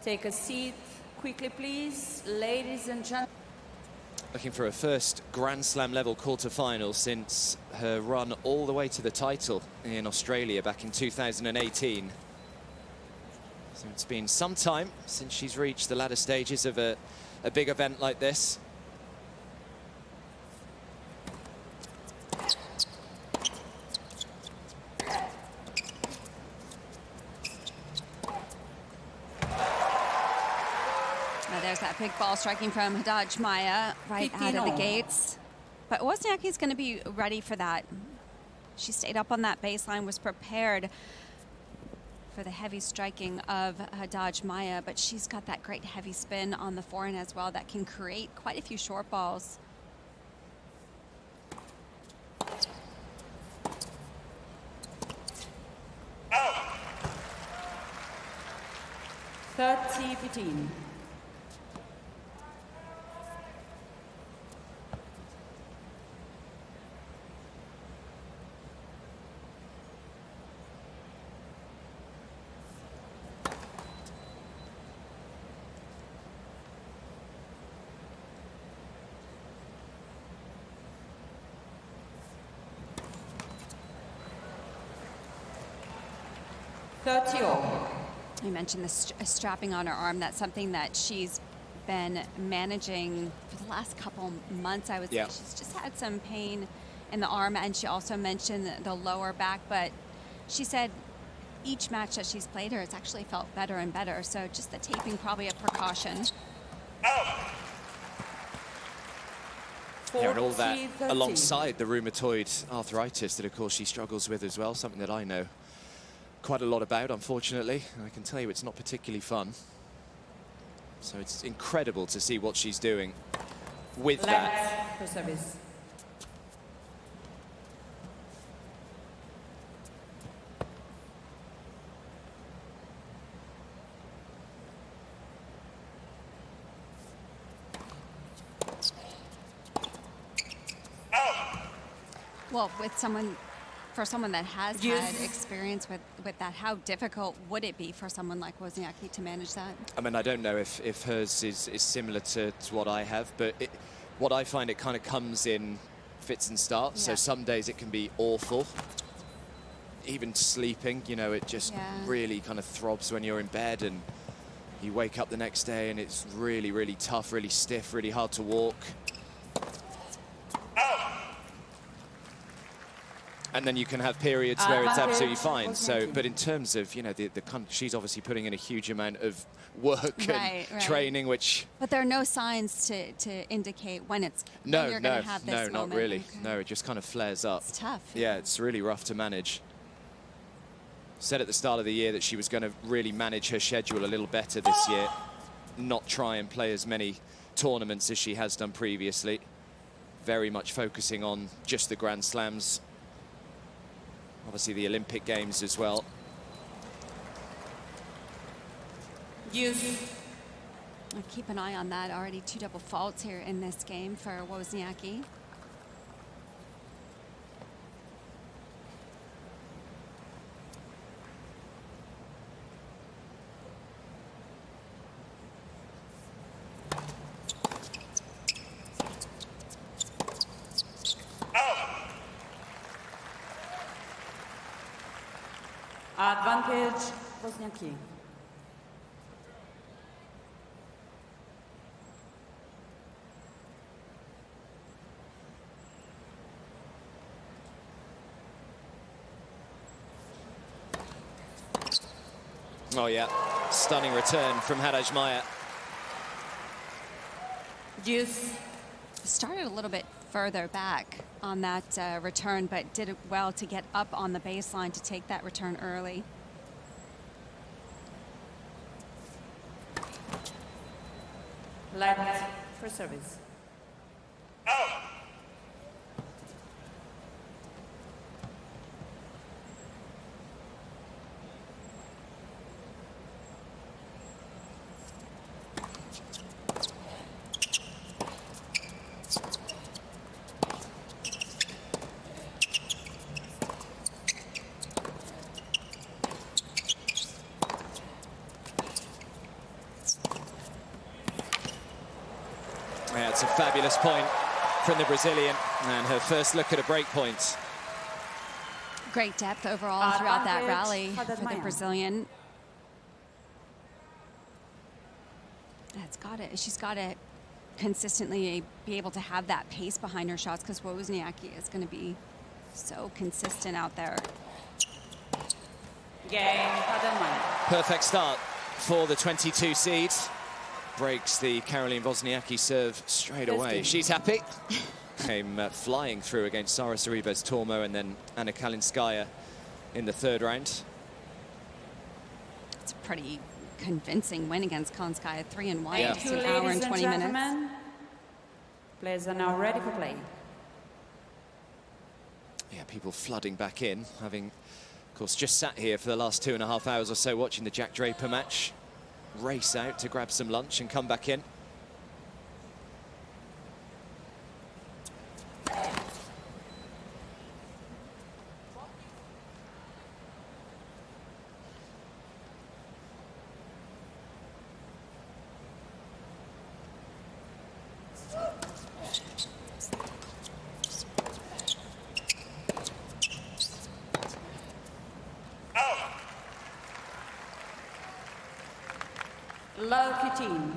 Take a seat quickly, please, ladies and gentlemen. Looking for a first Grand Slam level quarter-final since her run all the way to the title in Australia back in 2018. So it's been some time since she's reached the latter stages of a big event like this. There's that big ball striking from Haddad Maia right out of the gates. But Wozniacki's going to be ready for that. She stayed up on that baseline, was prepared for the heavy striking of Haddad Maia, but she's got that great heavy spin on the forehand as well that can create quite a few short balls. Oh. 30-15. You mentioned the strapping on her arm. That's something that she's been managing for the last couple months, I would say. She's just had some pain in the arm, and she also mentioned the lower back, but she said each match that she's played her, it's actually felt better and better. So just the taping, probably a precaution. Yeah, and all that alongside the rheumatoid arthritis that, of course, she struggles with as well, something that I know quite a lot about, unfortunately. And I can tell you it's not particularly fun. So it's incredible to see what she's doing with that. For service. Well, with someone, for someone that has had experience with that, how difficult would it be for someone like Wozniacki to manage that? I mean, I don't know if hers is similar to what I have, but what I find, it kind of comes in fits and starts. So some days it can be awful. Even sleeping, you know, it just really kind of throbs when you're in bed, and you wake up the next day and it's really, really tough, really stiff, really hard to walk. And then you can have periods where it's absolutely fine. So, but in terms of, you know, she's obviously putting in a huge amount of work and training, which... But there are no signs to indicate when it's when you're going to have this moment. No, not really. Okay. No, it just kind of flares up. It's tough. Yeah, it's really rough to manage. Said at the start of the year that she was going to really manage her schedule a little better this year, not try and play as many tournaments as she has done previously. Very much focusing on just the Grand Slams. Obviously the Olympic Games as well. Keep an eye on that. Already 2 double faults here in this game for Wozniacki. Advantage, Wozniacki. Oh yeah, stunning return from Haddad Maia. Started a little bit further back on that return, but did it well to get up on the baseline to take that return early. Left for service. That's a fabulous point from the Brazilian, and her first look at a break point. Great depth overall throughout that rally for the Brazilian. She's got to consistently be able to have that pace behind her shots, because Wozniacki is going to be so consistent out there. Game, Haddad Maia. Perfect start for the 22 seed. Breaks the Caroline Wozniacki serve straight away. She's happy. Came flying through against Sara Sorribes Tormo and then Anna Kalinskaya in the third round. It's a pretty convincing win against Kalinskaya, 3-1, Yeah. just an hour and 20 minutes. Players are now ready for play. Yeah, people flooding back in, having, of course, just sat here for the last 2.5 hours or so watching the Jack Draper match. Race out to grab some lunch and come back in. Love 15.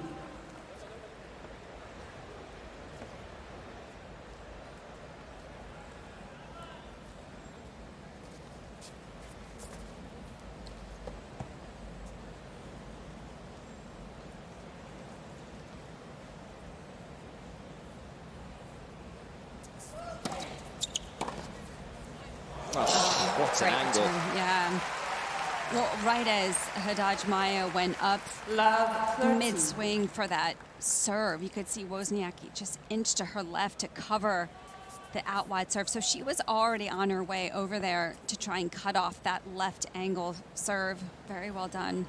Oh, what an angle. Yeah. Well, right as Haddad Maia went up mid-swing for that serve, you could see Wozniacki just inch to her left to cover the out wide serve. So she was already on her way over there to try and cut off that left angle serve. Very well done.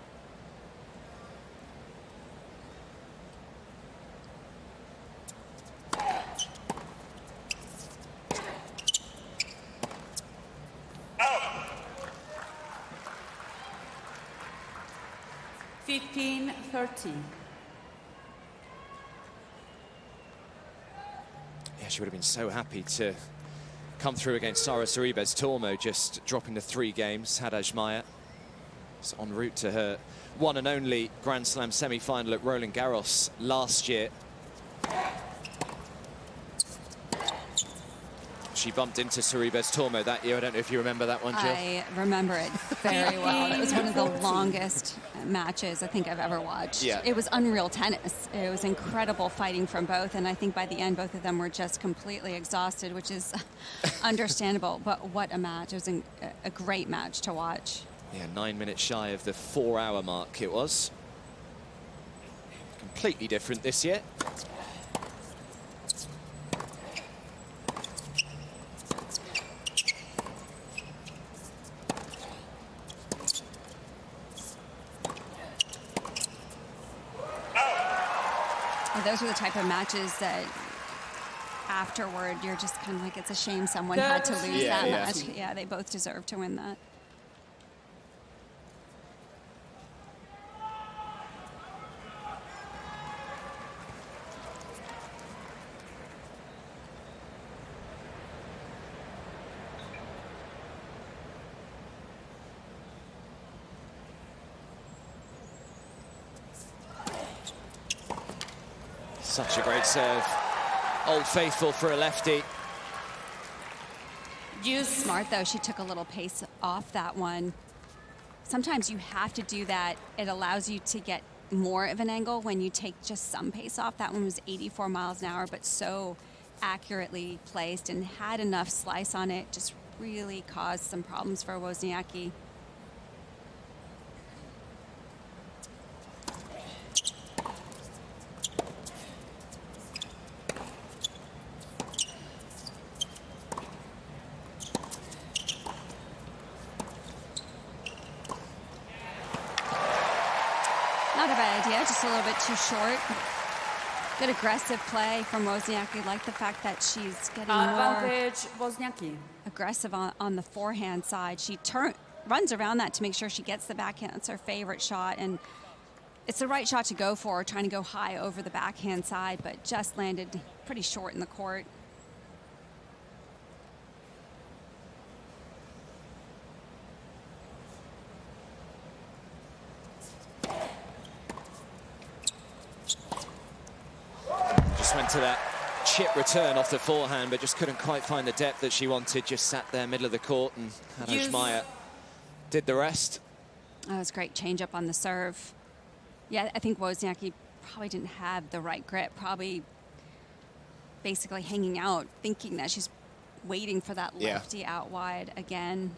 Fifteen, 30. Yeah, she would have been so happy to come through against Sara Sorribes Tormo, just dropping the 3 games. Haddad Maia is en route to her one and only Grand Slam semi-final at Roland Garros last year. She bumped into Sorribes Tormo that year. I don't know if you remember that one, Jill. I remember it very well. It was one of the longest matches I think I've ever watched. Yeah. It was unreal tennis. It was incredible fighting from both, and I think by the end both of them were just completely exhausted, which is understandable. But what a match. It was a great match to watch. Yeah, 9 minutes shy of the 4-hour mark it was. Completely different this year. Those are the type of matches that afterward you're just kind of like, it's a shame someone had to lose that match. Yeah, they both deserve to win that. Such a great serve. Old Faithful for a lefty. Smart, though. She took a little pace off that one. Sometimes you have to do that. It allows you to get more of an angle when you take just some pace off. That one was 84 miles an hour, but so accurately placed and had enough slice on it. Just really caused some problems for Wozniacki. Not a bad idea, just a little bit too short. Good aggressive play from Wozniacki. Like the fact that she's getting more Advantage, Wozniacki. aggressive on the forehand side. She runs around that to make sure she gets the backhand. That's her favorite shot, and it's the right shot to go for, trying to go high over the backhand side, but just landed pretty short in the court. Just went to that chip return off the forehand, but just couldn't quite find the depth that she wanted. Just sat there middle of the court, and Haddad Maia did the rest. That was great change up on the serve. Yeah, I think Wozniacki probably didn't have the right grip, probably basically hanging out, thinking that she's waiting for that lefty out wide again.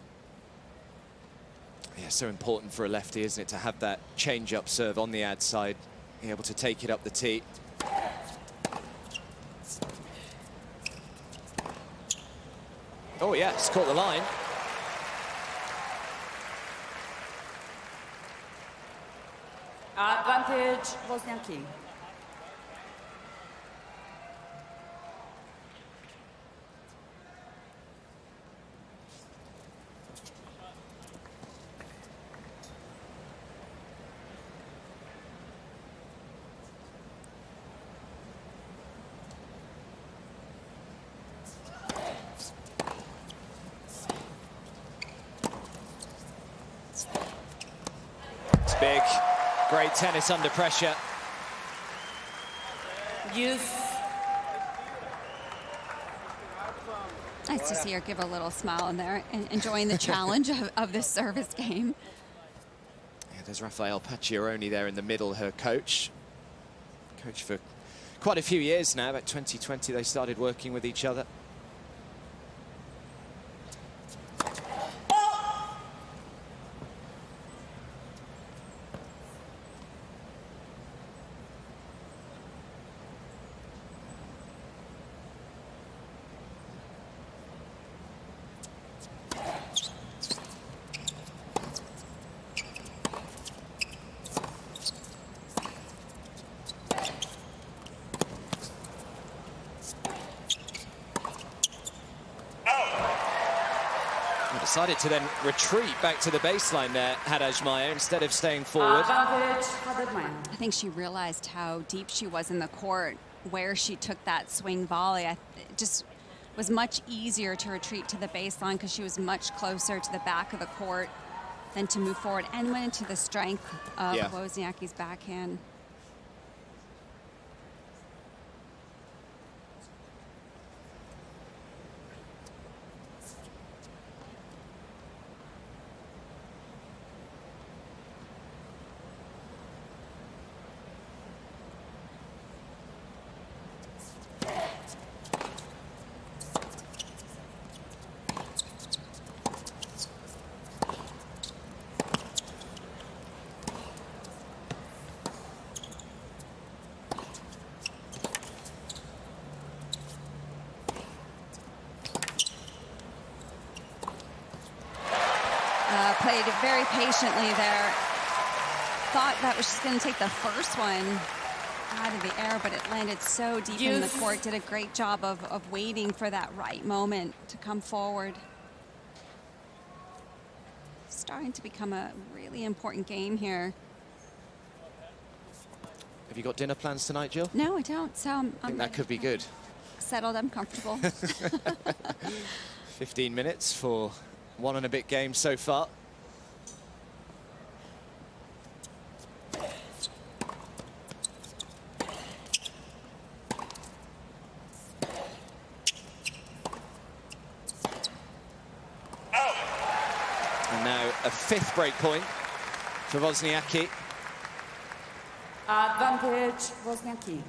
Yeah, so important for a lefty, isn't it, to have that change-up serve on the ad side, be able to take it up the tee. Oh, yes, caught the line. Advantage, Wozniacki. It's big. Great tennis under pressure. Use. Nice to see her give a little smile in there and enjoying the challenge of this service game. Yeah, there's Rafael Pacchiaroni there in the middle, her coach. Coach for quite a few years now. About 2020 they started working with each other. Decided to then retreat back to the baseline there, Haddad Maia, instead of staying forward. Advantage, Haddad Maia. I think she realized how deep she was in the court, where she took that swing volley. It just was much easier to retreat to the baseline because she was much closer to the back of the court than to move forward, and went into the strength of Wozniacki's backhand. Played very patiently there. Thought that was just going to take the first one out of the air, but it landed so deep in the court. Did a great job of waiting for that right moment to come forward. Starting to become a really important game here. Have you got dinner plans tonight, Jill? No, I don't. So I think that could be good. Settled, I'm comfortable. 15 minutes for one and a bit game so far. And now a fifth break point for Wozniacki. Advantage, Wozniacki.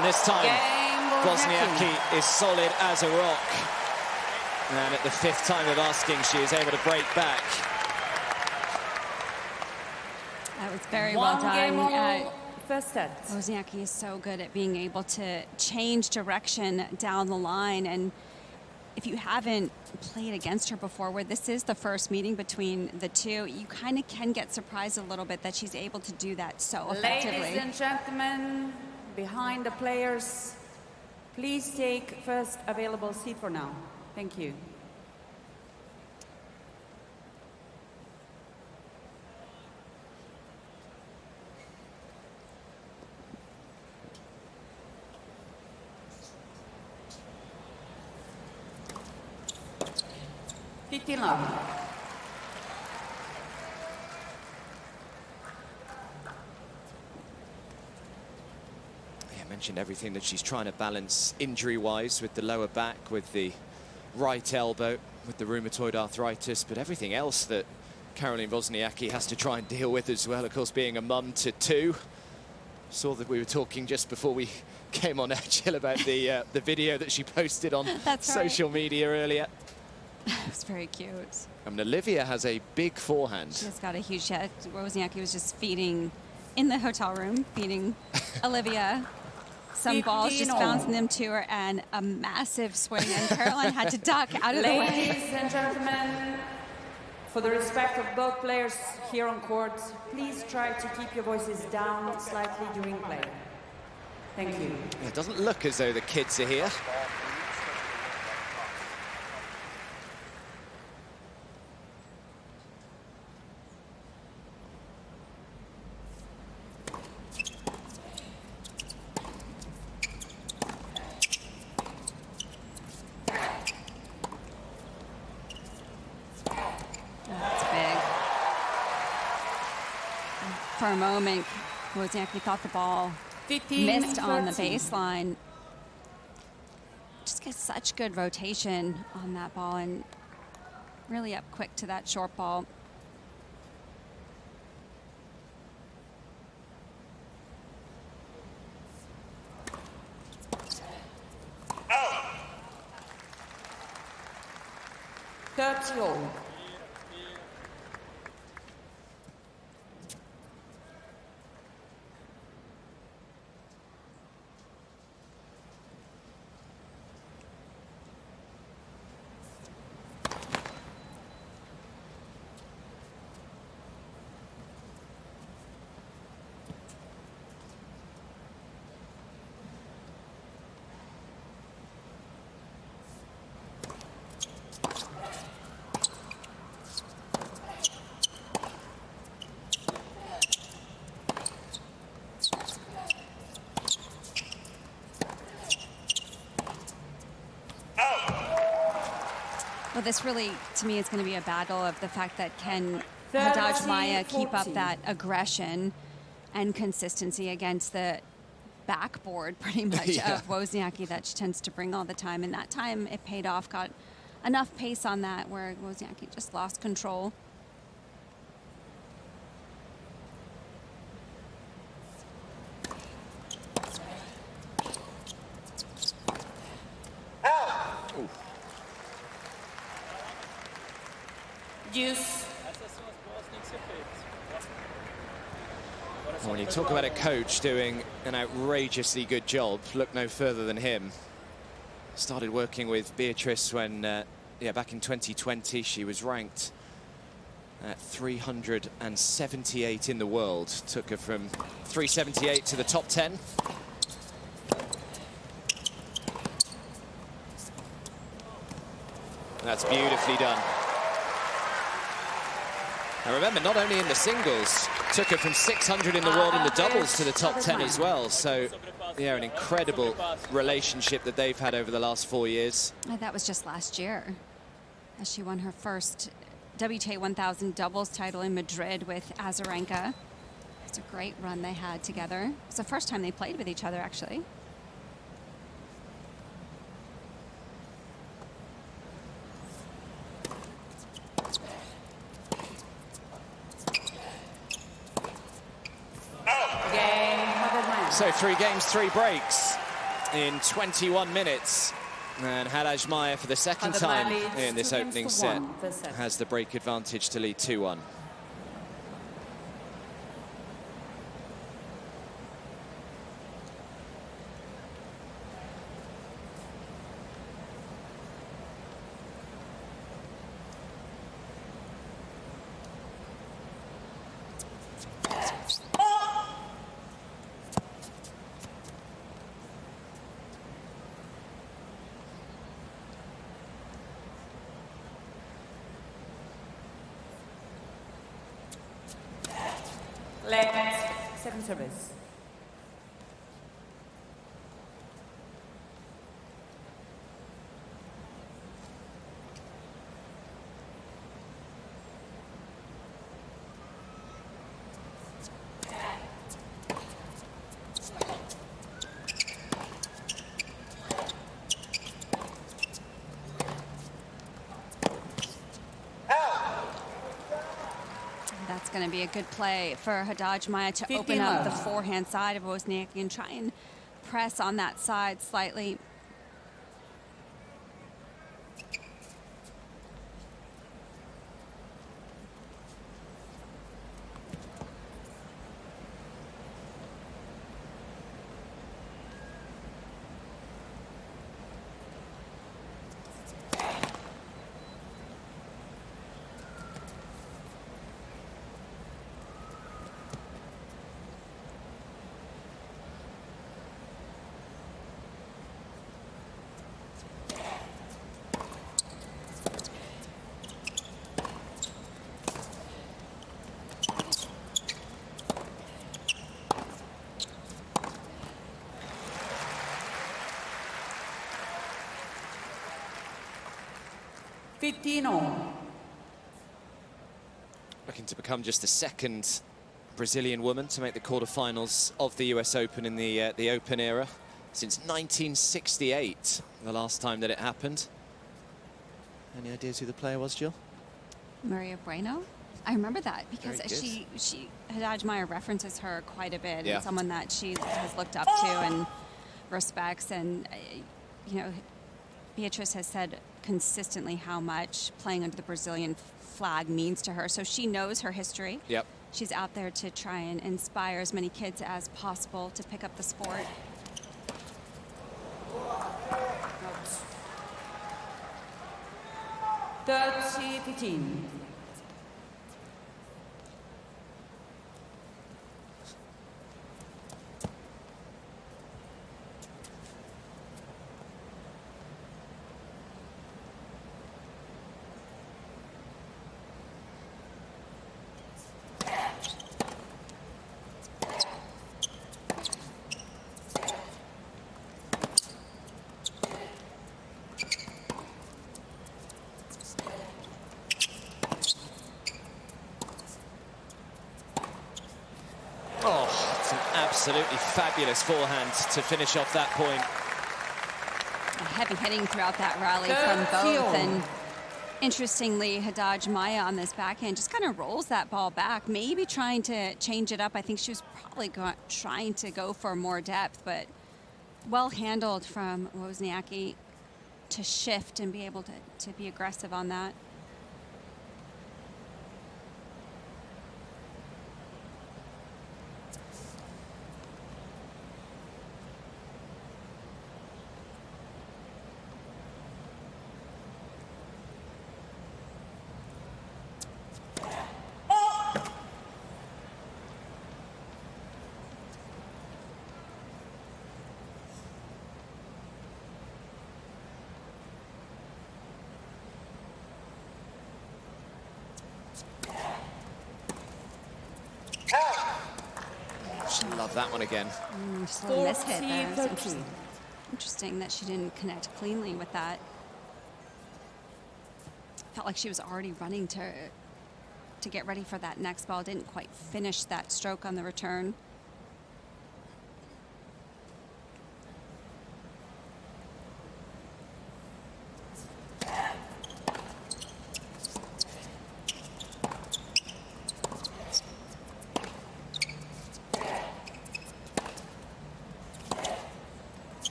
And this time, Wozniacki is solid as a rock. And at the 5th time of asking, she is able to break back. That was very well done. First set. Wozniacki is so good at being able to change direction down the line. And if you haven't played against her before, where this is the first meeting between the two, you kind of can get surprised a little bit that she's able to do that so effectively. Ladies and gentlemen, behind the players, please take first available seat for now. Thank you. I mentioned everything that she's trying to balance injury-wise with the lower back, with the right elbow, with the rheumatoid arthritis, but everything else that Caroline Wozniacki has to try and deal with as well. Of course, being a mum to 2. Saw that we were talking just before we came on air, Jill, about the video that she posted on social media earlier. It was very cute. I mean, Olivia has a big forehand. She's got a huge head. Wozniacki was just feeding in the hotel room, feeding Olivia some balls, just bouncing them to her, and a massive swing. And Caroline had to duck out of the way. Ladies and gentlemen, for the respect of both players here on court, please try to keep your voices down slightly during play. Thank you. It doesn't look as though the kids are here. For a moment, Wozniacki thought the ball missed on the baseline. Just gets such good rotation on that ball and really up quick to that short ball. All. Well, this really, to me, is going to be a battle of the fact that can Haddad Maia keep up that aggression and consistency against the backboard, pretty much, of Wozniacki that she tends to bring all the time. And that time it paid off, got enough pace on that where Wozniacki just lost control. When you talk about a coach doing an outrageously good job, look no further than him. Started working with Beatriz when, back in 2020, she was ranked at 378 in the world. Took her from 378 to the top 10. That's beautifully done. And remember, not only in the singles, took her from 600 in the world in the doubles to the top 10 as well. So, yeah, an incredible relationship that they've had over the last 4 years. That was just last year, as she won her first WTA 1000 doubles title in Madrid with Azarenka. It's a great run they had together. It's the first time they played with each other, actually. So 3 games, 3 breaks. in 21 minutes. And Haddad Maia, for the second time in this opening set, has the break advantage to lead 2-1. Left, second service. That's going to be a good play for Haddad Maia to open up the forehand side of Wozniacki and try and press on that side slightly. Looking to become just the second Brazilian woman to make the quarterfinals of the US Open in the Open era since 1968, the last time that it happened. Any ideas who the player was, Jill? Maria Bueno. I remember that because Haddad Maia references her quite a bit. Yeah. And someone that she has looked up to and respects. And, you know, Beatriz has said consistently how much playing under the Brazilian flag means to her. So she knows her history. Yep. She's out there to try and inspire as many kids as possible to pick up the sport. 30-15. Absolutely fabulous forehand to finish off that point. Heavy hitting throughout that rally from both. And interestingly, Haddad Maia on this backhand just kind of rolls that ball back, maybe trying to change it up. I think she was probably trying to go for more depth, but well handled from Wozniacki to shift and be able to be aggressive on that. Love that one again. Just a little mishit there. It's interesting that she didn't connect cleanly with that. Felt like she was already running to get ready for that next ball. Didn't quite finish that stroke on the return.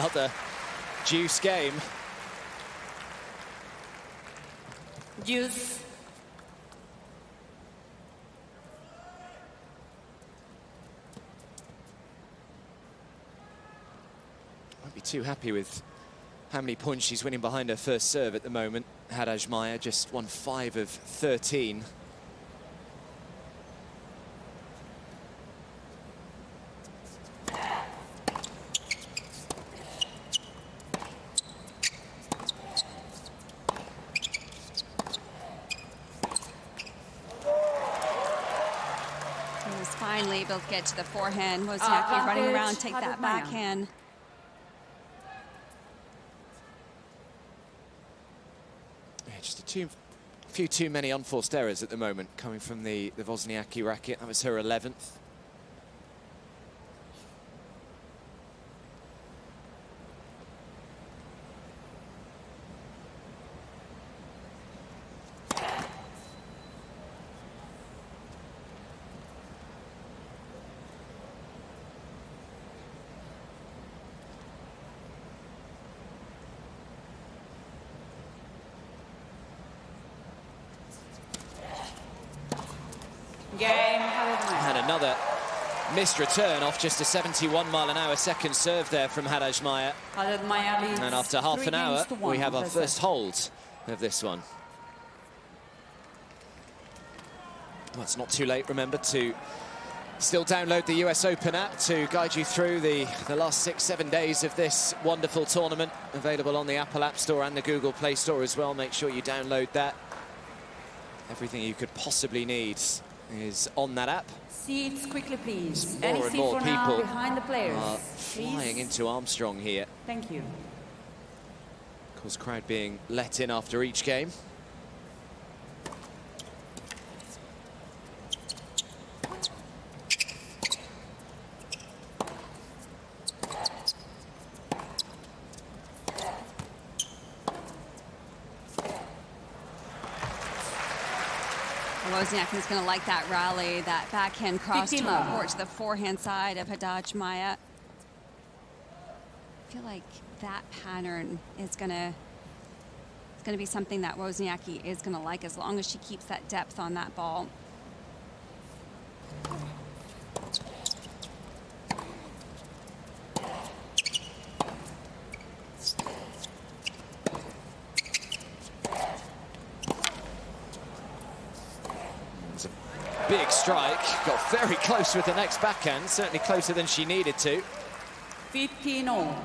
another deuce game. Deuce. Won't be too happy with how many points she's winning behind her first serve at the moment. Haddad Maia just won 5 of 13. Finally able to get to the forehand. Wozniacki running around, take that backhand. Yeah, just a few too many unforced errors at the moment coming from the Wozniacki racket. That was her 11th. And another missed return off just a 71-mile-an-hour second serve there from Haddad Maia. And after half an hour, we have our first hold of this one. Well, it's not too late, remember, to still download the US Open app to guide you through the last 6-7 days of this wonderful tournament. Available on the Apple App Store and the Google Play Store as well. Make sure you download that. Everything you could possibly need is on that app. Seats quickly, please. More and more people behind the players, are flying into Armstrong here. Thank you. Of course, crowd being let in after each game. Wozniacki's going to like that rally, that backhand cross to report to the forehand side of Haddad Maia. I feel like that pattern is going to be something that Wozniacki is going to like as long as she keeps that depth on that ball. Big strike, got very close with the next backhand, certainly closer than she needed to. 15-all.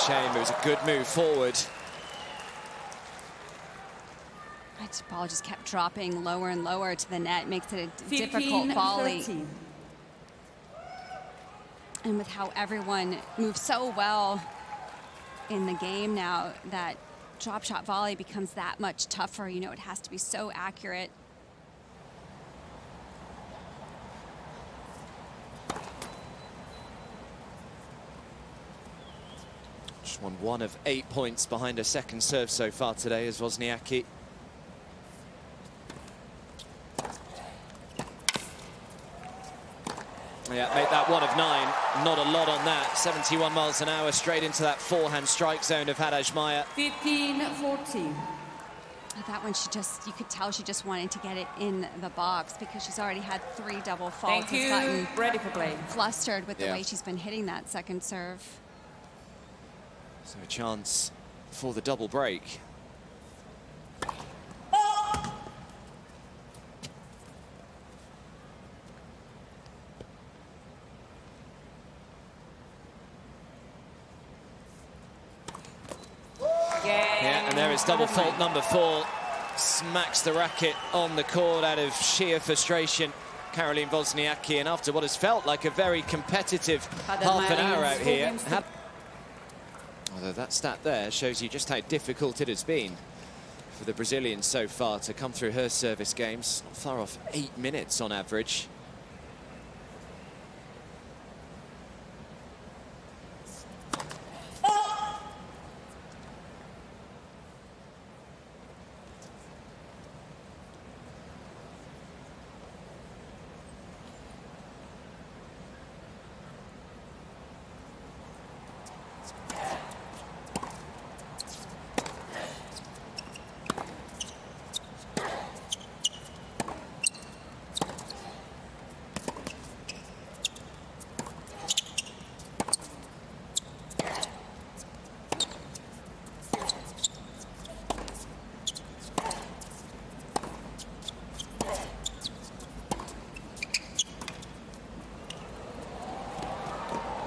Shame, it was a good move forward. That ball just kept dropping lower and lower to the net. Makes it a difficult volley. 13. And with how everyone moves so well in the game now, that drop shot volley becomes that much tougher. You know, it has to be so accurate. Just won 1 of 8 points behind her second serve so far today as Wozniacki. Yeah, made that 1 of 9. Not a lot on that. 71 miles an hour straight into that forehand strike zone of Haddad Maia. 15-14. That one, you could tell she just wanted to get it in the box because she's already had 3 double faults. Thank you. Gotten ready for play. Flustered with the way she's been hitting that second serve. So a chance for the double break. Yeah, and there is double fault number 4. Smacks the racket on the court out of sheer frustration. Caroline Wozniacki, and after what has felt like a very competitive Haddad half an Maia hour out is here. full Although that stat there shows you just how difficult it has been for the Brazilians so far to come through her service games. Not far off 8 minutes on average.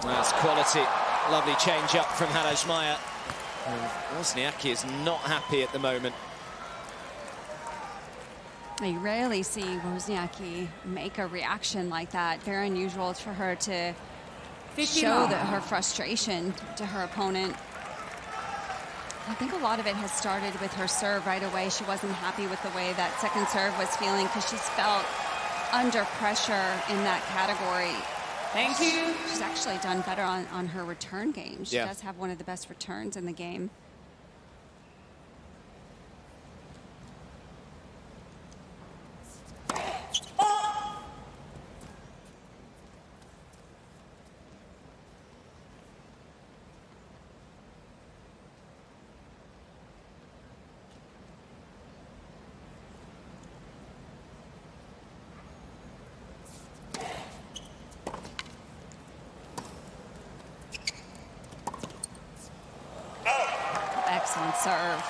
That's quality. Lovely change up from Haddad Maia. Wozniacki is not happy at the moment. You rarely see Wozniacki make a reaction like that. Very unusual for her to show her frustration to her opponent. I think a lot of it has started with her serve right away. She wasn't happy with the way that second serve was feeling because she's felt under pressure in that category. Thank you. She's actually done better on her return game. She Yeah. does have one of the best returns in the game. Excellent serve.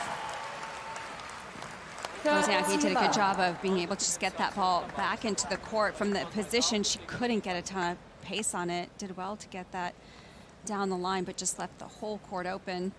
Wozniacki did a good job of being able to just get that ball back into the court from the position. She couldn't get a ton of pace on it. Did well to get that down the line, but just left the whole court open.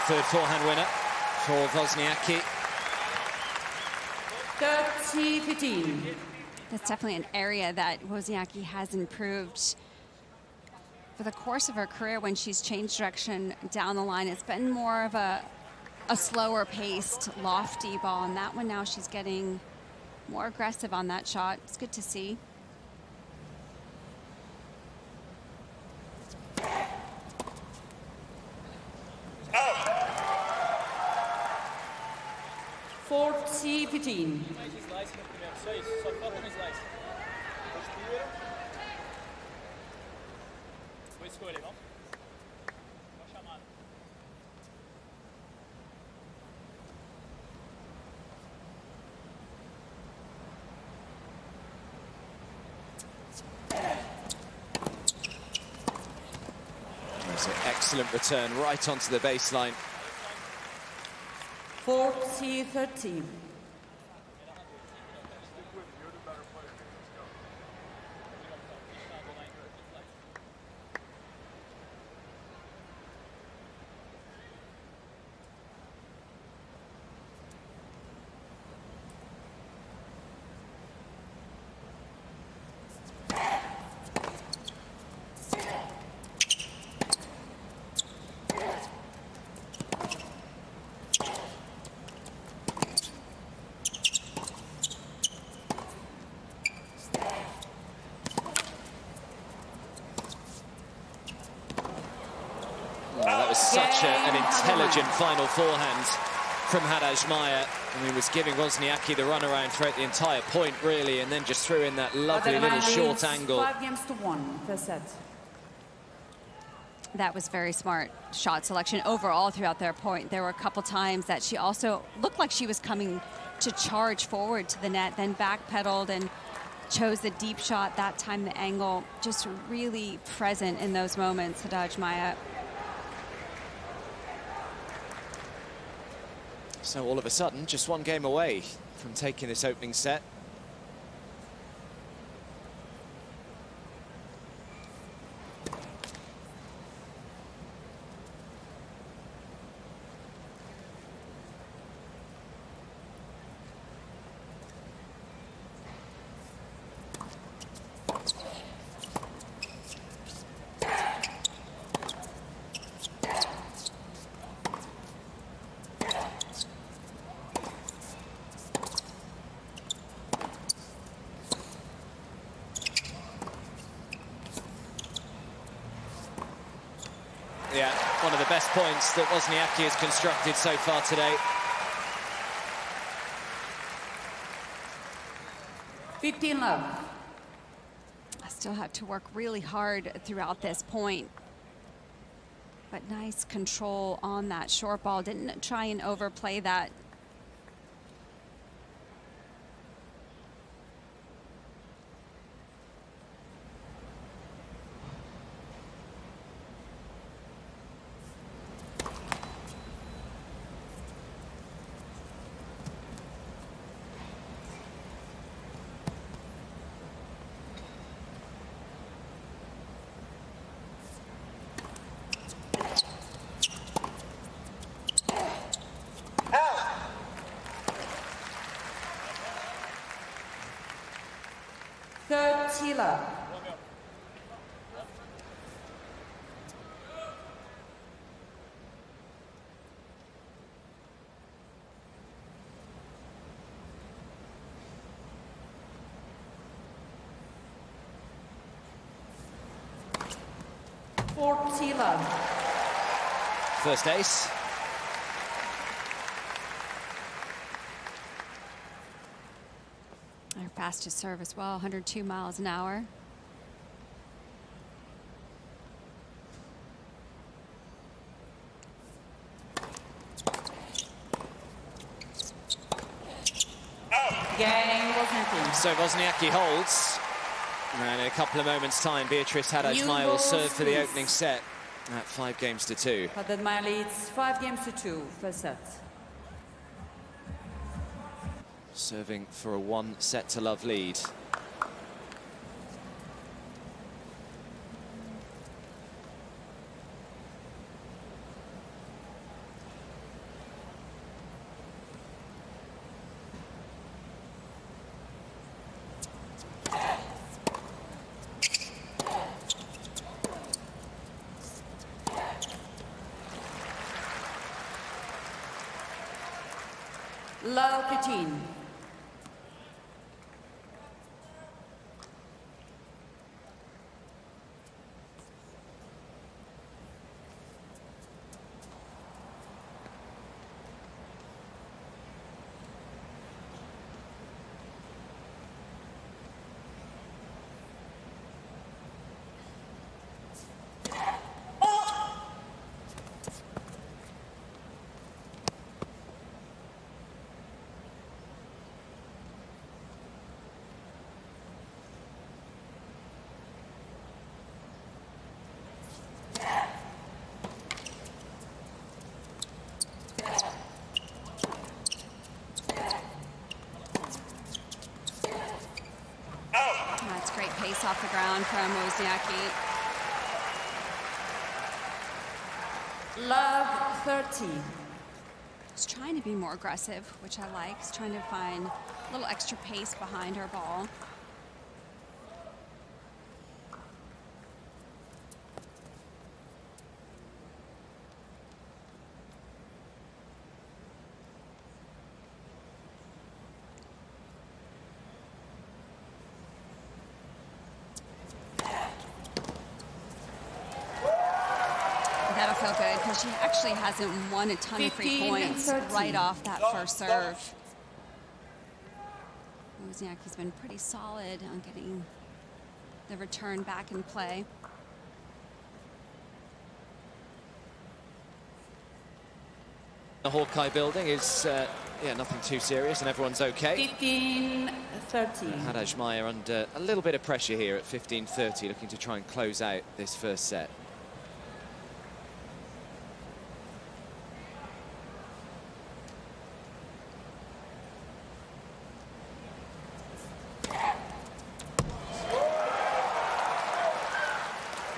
Third forehand winner for Wozniacki. 30-15. That's definitely an area that Wozniacki has improved for the course of her career. When she's changed direction down the line, it's been more of a slower paced, lofty ball. And that one now she's getting more aggressive on that shot. It's good to see. That's an excellent return right onto the baseline. 40-13. That was such an intelligent final forehand from Haddad Maia. And he was giving Wozniacki the runaround throughout the entire point, really, and then just threw in that lovely little short angle. 5-1 first set. That was very smart shot selection overall throughout their point. There were a couple times that she also looked like she was coming to charge forward to the net, then backpedaled and chose the deep shot. That time the angle, just really present in those moments, Haddad Maia. So all of a sudden, just one game away from taking this opening set. Yeah, one of the best points that Wozniacki has constructed so far today. 15 love. I still have to work really hard throughout this point. But nice control on that short ball. Didn't try and overplay that. Tila. Tila. First ace. Our fastest serve as well, 102 miles an hour. Game Wozniacki. So Wozniacki holds. And in a couple of moments' time, Beatriz Haddad Maia will serve for the opening set at 5-2. Haddad Maia leads 5-2, first set. Serving for a 1-set-to-love lead. Love 15. That's great pace off the ground from Wozniacki. Love 30. He's trying to be more aggressive, which I like. He's trying to find a little extra pace behind her ball. That'll feel good because she actually hasn't won a ton of free points right off that first serve. Wozniacki's been pretty solid on getting the return back in play. the Hawkeye building is, yeah, nothing too serious and everyone's okay. 15-13. Haddad Maia under a little bit of pressure here at 15-30, looking to try and close out this first set.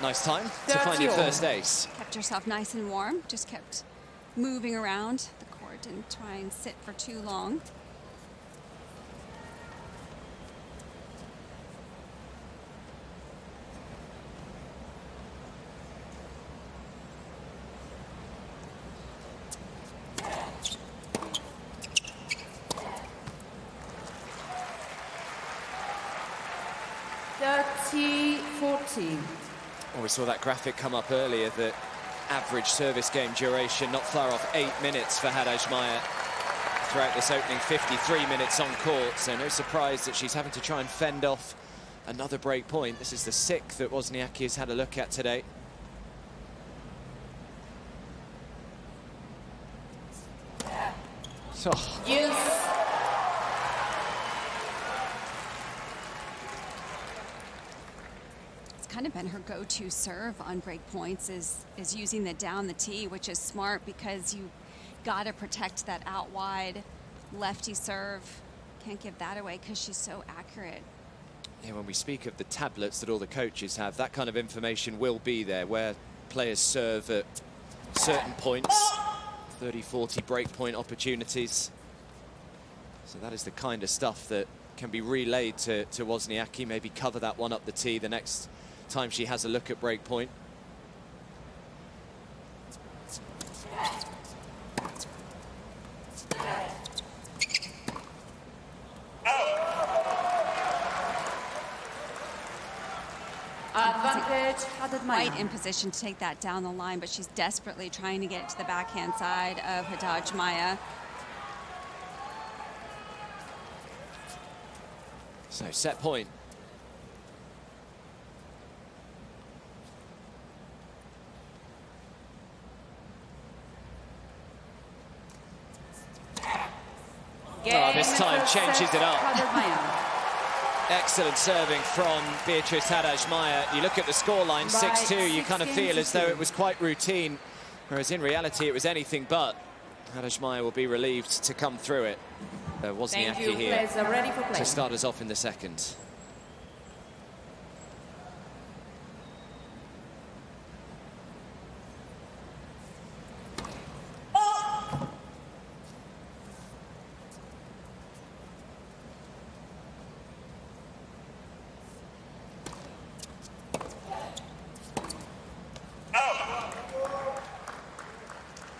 Nice time to find your first ace. Kept herself nice and warm, just kept moving around the court, didn't try and sit for too long. Well, we saw that graphic come up earlier, that average service game duration not far off 8 minutes for Haddad Maia throughout this opening 53 minutes on court, so no surprise that she's having to try and fend off another break point. This is the 6th that Wozniacki has had a look at today. Oh. Yes. Kind of been her go-to serve on break points is using the down the tee, which is smart because you got to protect that out wide lefty serve. Can't give that away because she's so accurate. Yeah, when we speak of the tablets that all the coaches have, that kind of information will be there where players serve at certain points, 30, 40 break point opportunities. So that is the kind of stuff that can be relayed to Wozniacki, maybe cover that one up the tee the next time she has a look at break point. Advantage, Haddad Maia. Right in position to take that down the line, but she's desperately trying to get it to the backhand side of Haddad Maia. So set point. Oh, this time changes it up. Excellent serving from Beatriz Haddad Maia. You look at the scoreline, 6-2, you kind of feel as though it was quite routine, whereas in reality it was anything but. Haddad Maia will be relieved to come through it. Wozniacki here to start us off in the second.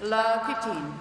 Love 15.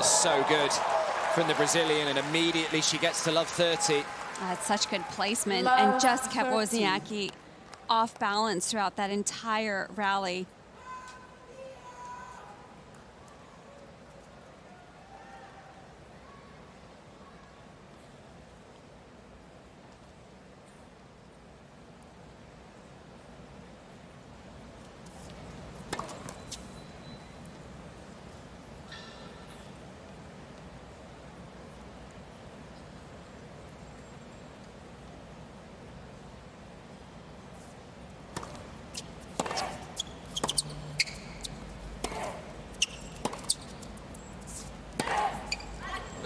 So good from the Brazilian, and immediately she gets to love 30. That's such good placement, Love and just kept 13. Wozniacki off balance throughout that entire rally.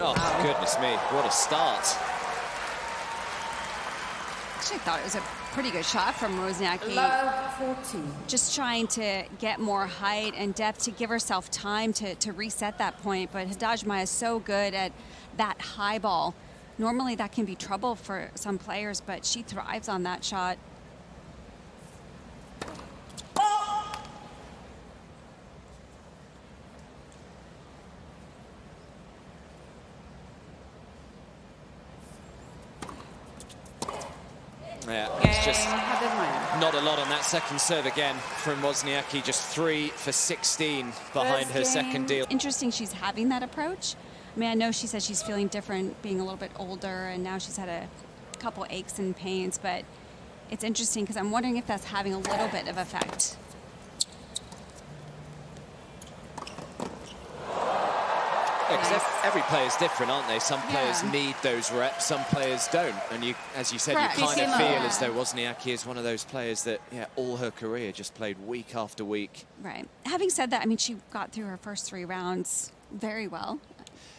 Oh, goodness me, what a start. Actually, I thought it was a pretty good shot from Wozniacki. Love 14. Just trying to get more height and depth to give herself time to reset that point. But Haddad Maia is so good at that high ball Normally that can be trouble for some players, but she thrives on that shot. Yeah, it's just not a lot on that second serve again from Wozniacki. Just 3 for 16 behind her second deal. Interesting she's having that approach. I mean, I know she says she's feeling different being a little bit older, and now she's had a couple aches and pains, but it's interesting because I'm wondering if that's having a little bit of effect. Because every player is different, aren't they? Some players need those reps, some players don't. And you, as you said, Correct. you kind of feel as though Wozniacki is one of those players that, all her career just played week after week. Right. Having said that, I mean, she got through her first 3 rounds very well.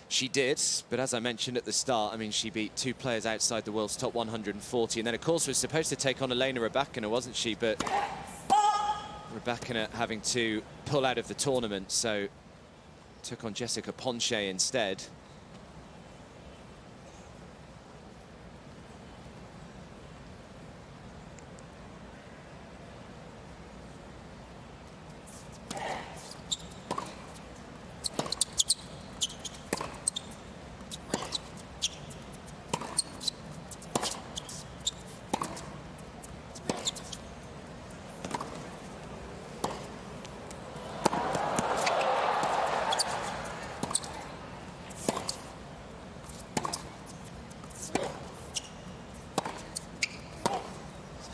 She did, but as I mentioned at the start, I mean, she beat 2 players outside the world's top 140, and then, of course, was supposed to take on Elena Rybakina, wasn't she? But Rybakina having to pull out of the tournament, so took on Jessica Ponce instead.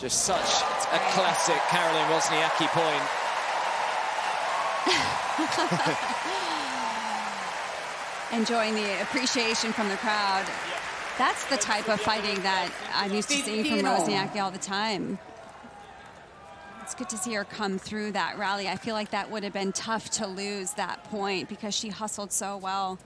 Just such a classic Caroline Wozniacki point. Enjoying the appreciation from the crowd. That's the type of fighting that I'm used to seeing from Wozniacki all the time. It's good to see her come through that rally. I feel like that would have been tough to lose that point because she hustled so well.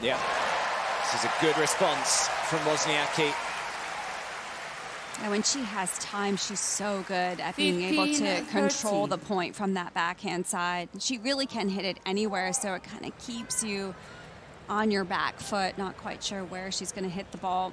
Yeah, this is a good response from Wozniacki. And when she has time, she's so good at being able to control the point from that backhand side. She really can hit it anywhere, so it kind of keeps you on your back foot, not quite sure where she's going to hit the ball.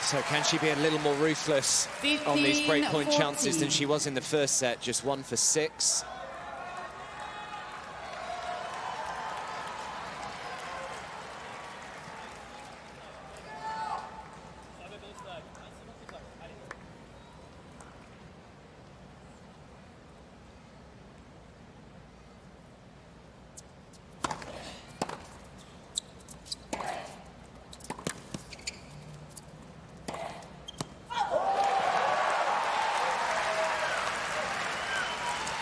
So can she be a little more ruthless on these breakpoint chances than she was in the first set? Just 1 for 6.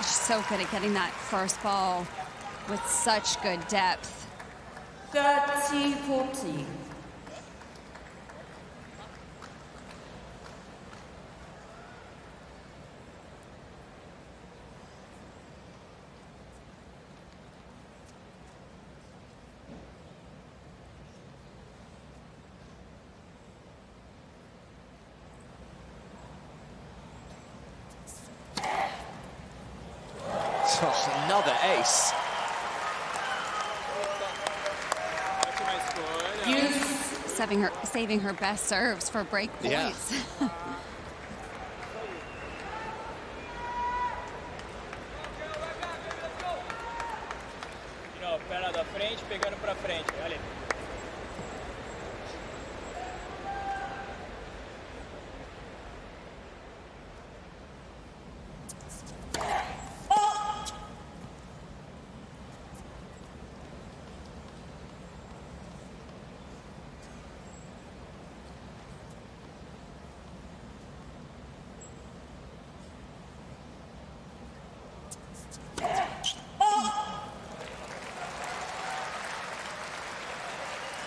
So good at getting that first ball with such good depth. 30-40. Oh, another ace. Saving her best serves for break points. Yeah. Perna da frente, pegando pra frente. Olha.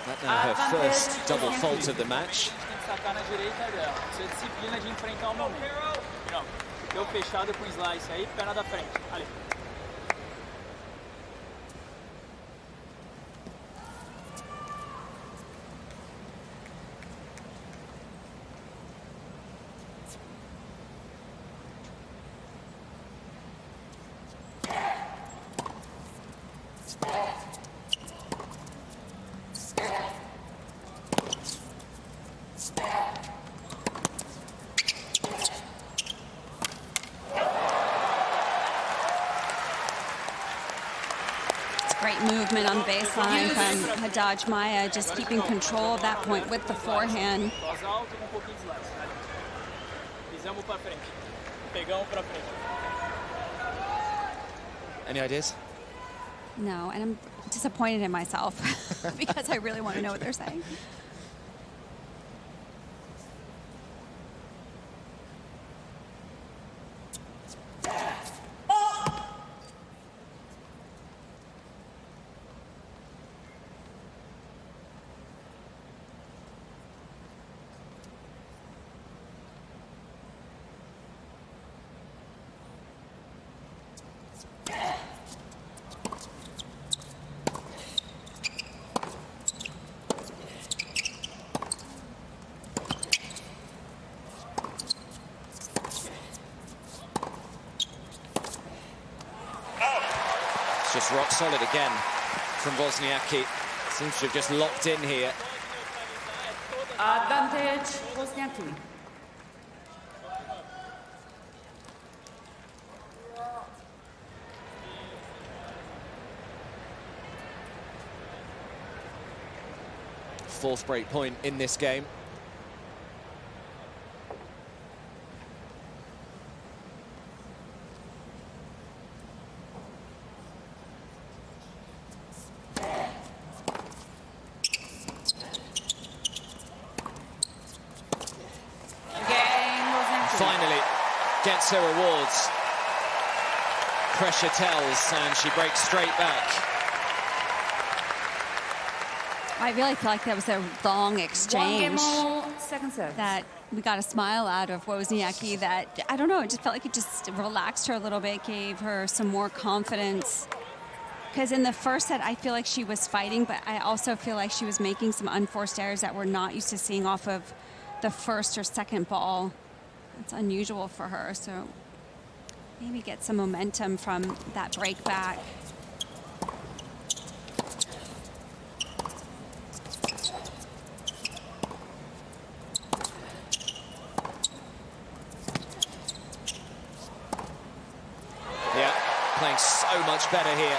That now her first double fault of the match. Sacar na direita dela. Isso é disciplina de enfrentar o momento. Não, deu fechado com slice aí, perna da frente. Ali. Great movement on the baseline from Haddad Maia, just keeping control of that point with the forehand. Any ideas? No, and I'm disappointed in myself because I really want to know what they're saying. Just rock solid again from Wozniacki. Seems to have just locked in here. Advantage, Wozniacki. Fourth break point in this game. Finally gets her awards. Pressure tells, and she breaks straight back. I really feel like that was a long exchange. Second serve. That we got a smile out of Wozniacki that, I don't know, it just felt like it just relaxed her a little bit, gave her some more confidence. Because in the first set, I feel like she was fighting, but I also feel like she was making some unforced errors that we're not used to seeing off of the first or second ball. It's unusual for her, so maybe get some momentum from that break back. Yeah, playing so much better here.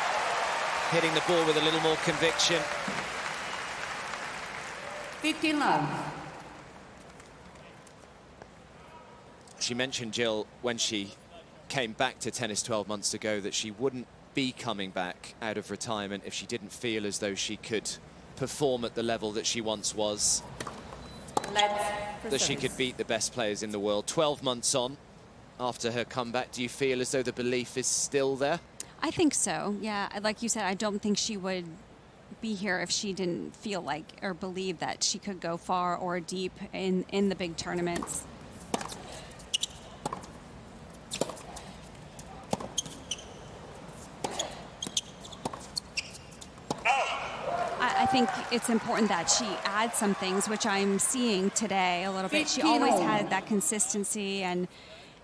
Hitting the ball with a little more conviction. 15 love. She mentioned, Jill, when she came back to tennis 12 months ago, that she wouldn't be coming back out of retirement if she didn't feel as though she could perform at the level that she once was, that she could beat the best players in the world. 12 months on after her comeback, do you feel as though the belief is still there? I think so, yeah. Like you said, I don't think she would be here if she didn't feel like or believe that she could go far or deep in the big tournaments. I think it's important that she adds some things, which I'm seeing today a little bit. She always had that consistency and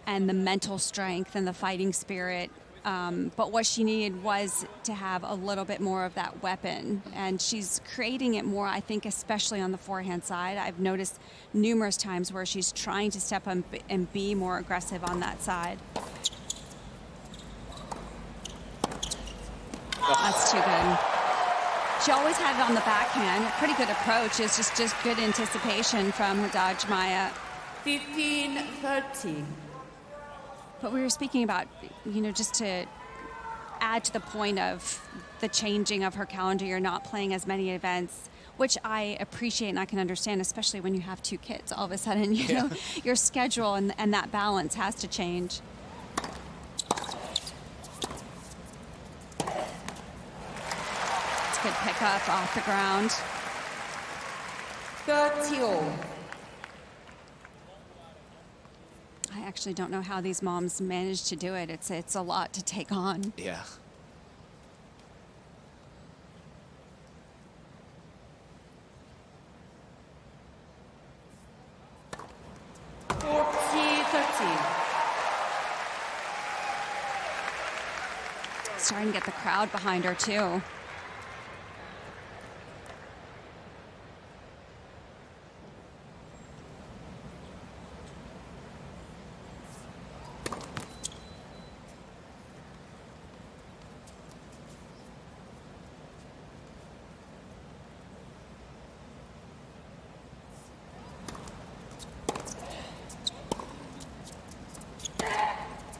the mental strength and the fighting spirit. But what she needed was to have a little bit more of that weapon. And she's creating it more, I think, especially on the forehand side. I've noticed numerous times where she's trying to step up and be more aggressive on that side. That's too good. She always had it on the backhand. Pretty good approach. It's just good anticipation from Haddad Maia. 15-30. But we were speaking about, you know, just to add to the point of the changing of her calendar, you're not playing as many events, which I appreciate and I can understand, especially when you have 2 kids. All of a sudden, you know, your schedule and that balance has to change. It's a good pickup off the ground. 30-all. I actually don't know how these moms manage to do it. It's a lot to take on. Yeah. Starting to get the crowd behind her, too.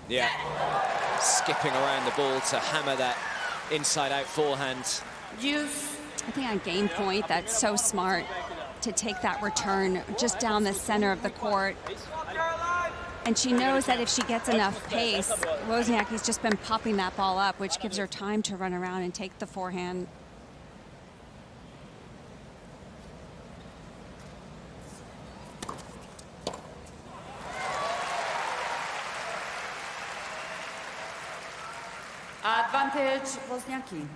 Yeah, skipping around the ball to hammer that inside-out forehand. I think on game point, that's so smart to take that return just down the center of the court. And she knows that if she gets enough pace, Wozniacki's just been popping that ball up, which gives her time to run around and take the forehand. Advantage, Wozniacki.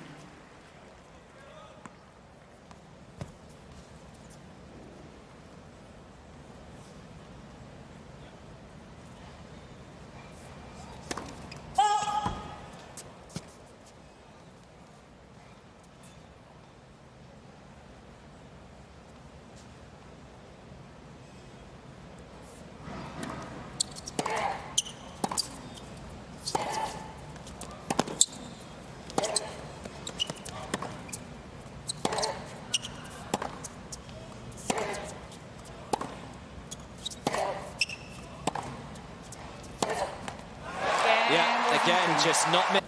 Again, just not...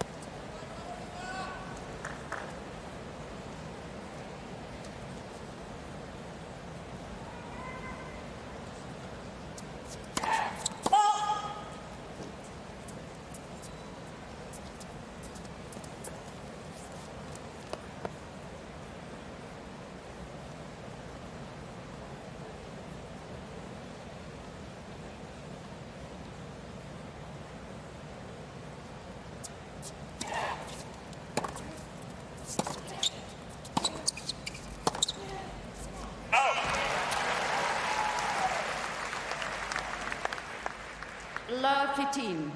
Love 15.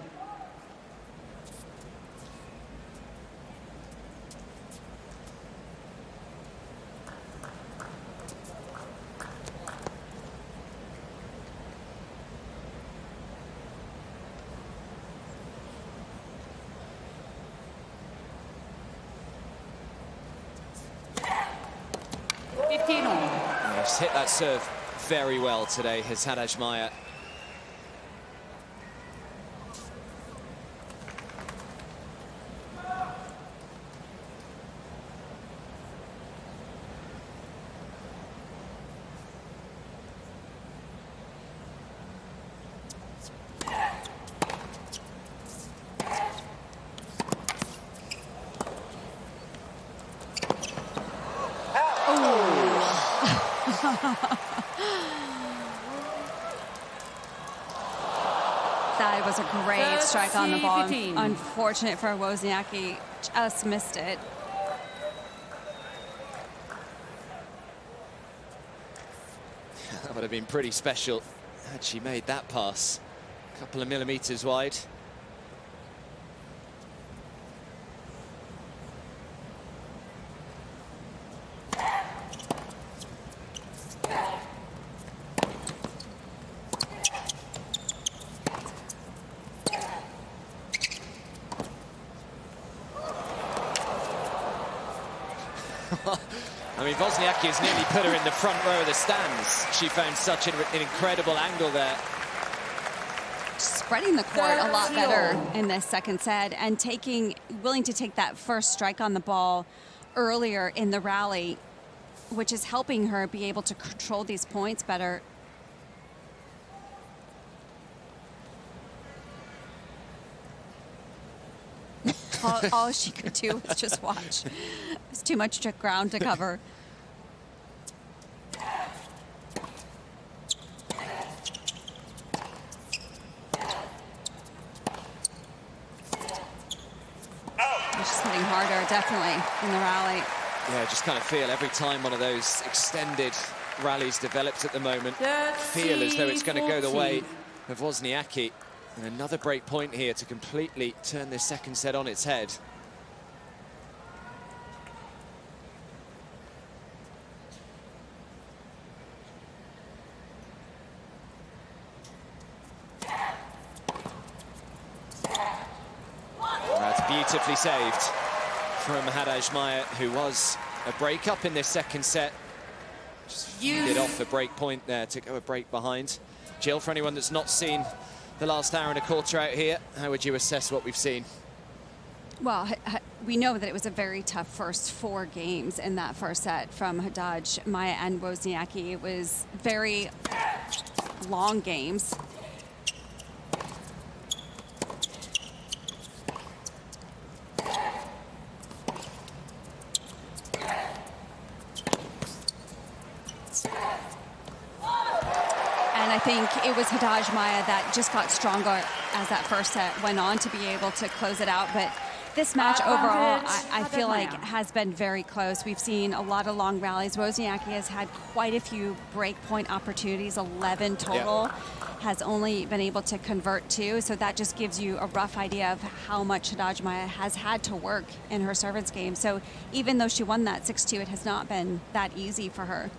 He's hit that serve very well today, Haddad Maia. That was a great strike on the ball. Unfortunate for Wozniacki, just missed it. That would have been pretty special had she made that pass. A couple of millimeters wide. I mean, Wozniacki has nearly put her in the front row of the stands. She found such an incredible angle there. Spreading the court a lot better in this second set and willing to take that first strike on the ball earlier in the rally, which is helping her be able to control these points better. All she could do was just watch. It's too much ground to cover. She's hitting harder, definitely, in the rally. Yeah, just kind of feel every time one of those extended rallies develops at the moment, feel as though it's going to go the way of Wozniacki. And another break point here to completely turn this second set on its head. That's beautifully saved from Haddad Maia, who was a break up in this second set. Just did off the break point there to go a break behind. Jill, for anyone that's not seen the last hour and a quarter out here, how would you assess what we've seen? Well, we know that it was a very tough first 4 games in that first set from Haddad Maia and Wozniacki. It was very long games. I think it was Haddad Maia that just got stronger as that first set went on to be able to close it out. But this match overall, I feel like has been very close. We've seen a lot of long rallies. Wozniacki has had quite a few break point opportunities, 11 total, has only been able to convert 2. So that just gives you a rough idea of how much Haddad Maia has had to work in her service game. So even though she won that 6-2, it has not been that easy for her.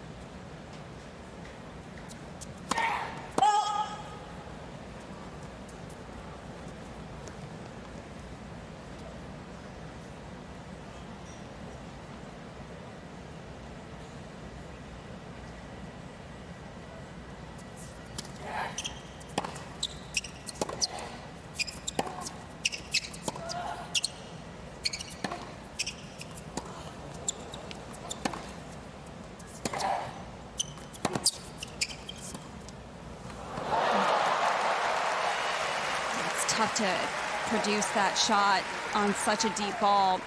Tough to produce that shot on such a deep ball.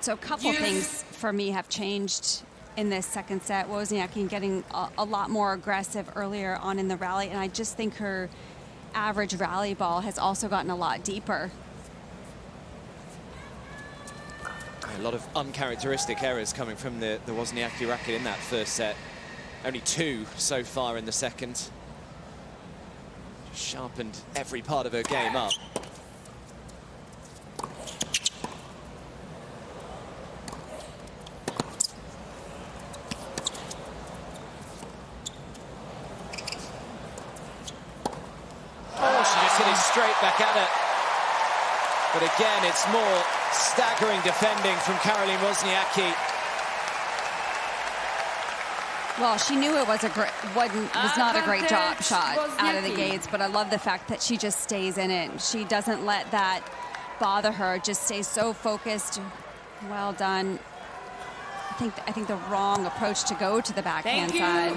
So a couple things for me have changed in this second set. Wozniacki getting a lot more aggressive earlier on in the rally, and I just think her average rally ball has also gotten a lot deeper. A lot of uncharacteristic errors coming from the Wozniacki racket in that first set. Only 2 so far in the second. Sharpened every part of her game up. Oh, she just hit it straight back at it. But again, it's more staggering defending from Caroline Wozniacki. Well, she knew it was not a great shot out of the gates, but I love the fact that she just stays in it. She doesn't let that bother her, just stays so focused. Well done. I think the wrong approach to go to the backhand side.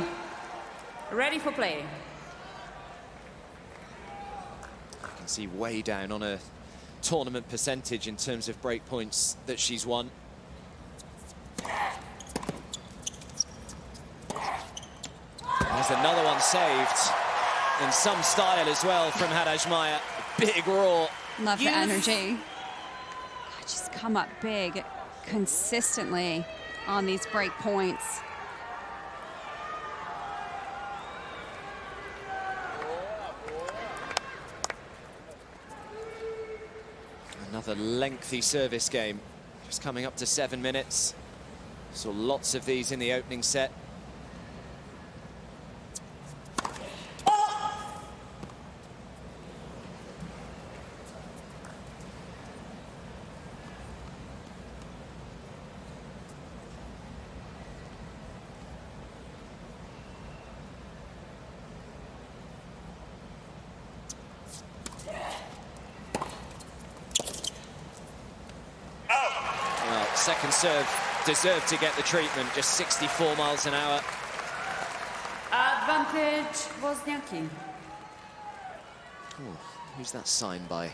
Ready for play. You can see way down on a tournament percentage in terms of break points that she's won. There's another one saved in some style as well from Haddad Maia. Big raw. Love the energy. She's come up big consistently on these break points. Another lengthy service game. Just coming up to 7 minutes. Saw lots of these in the opening set. second serve deserved to get the treatment, just 64 miles an hour. Advantage Wozniacki. Oh, who's that signed by?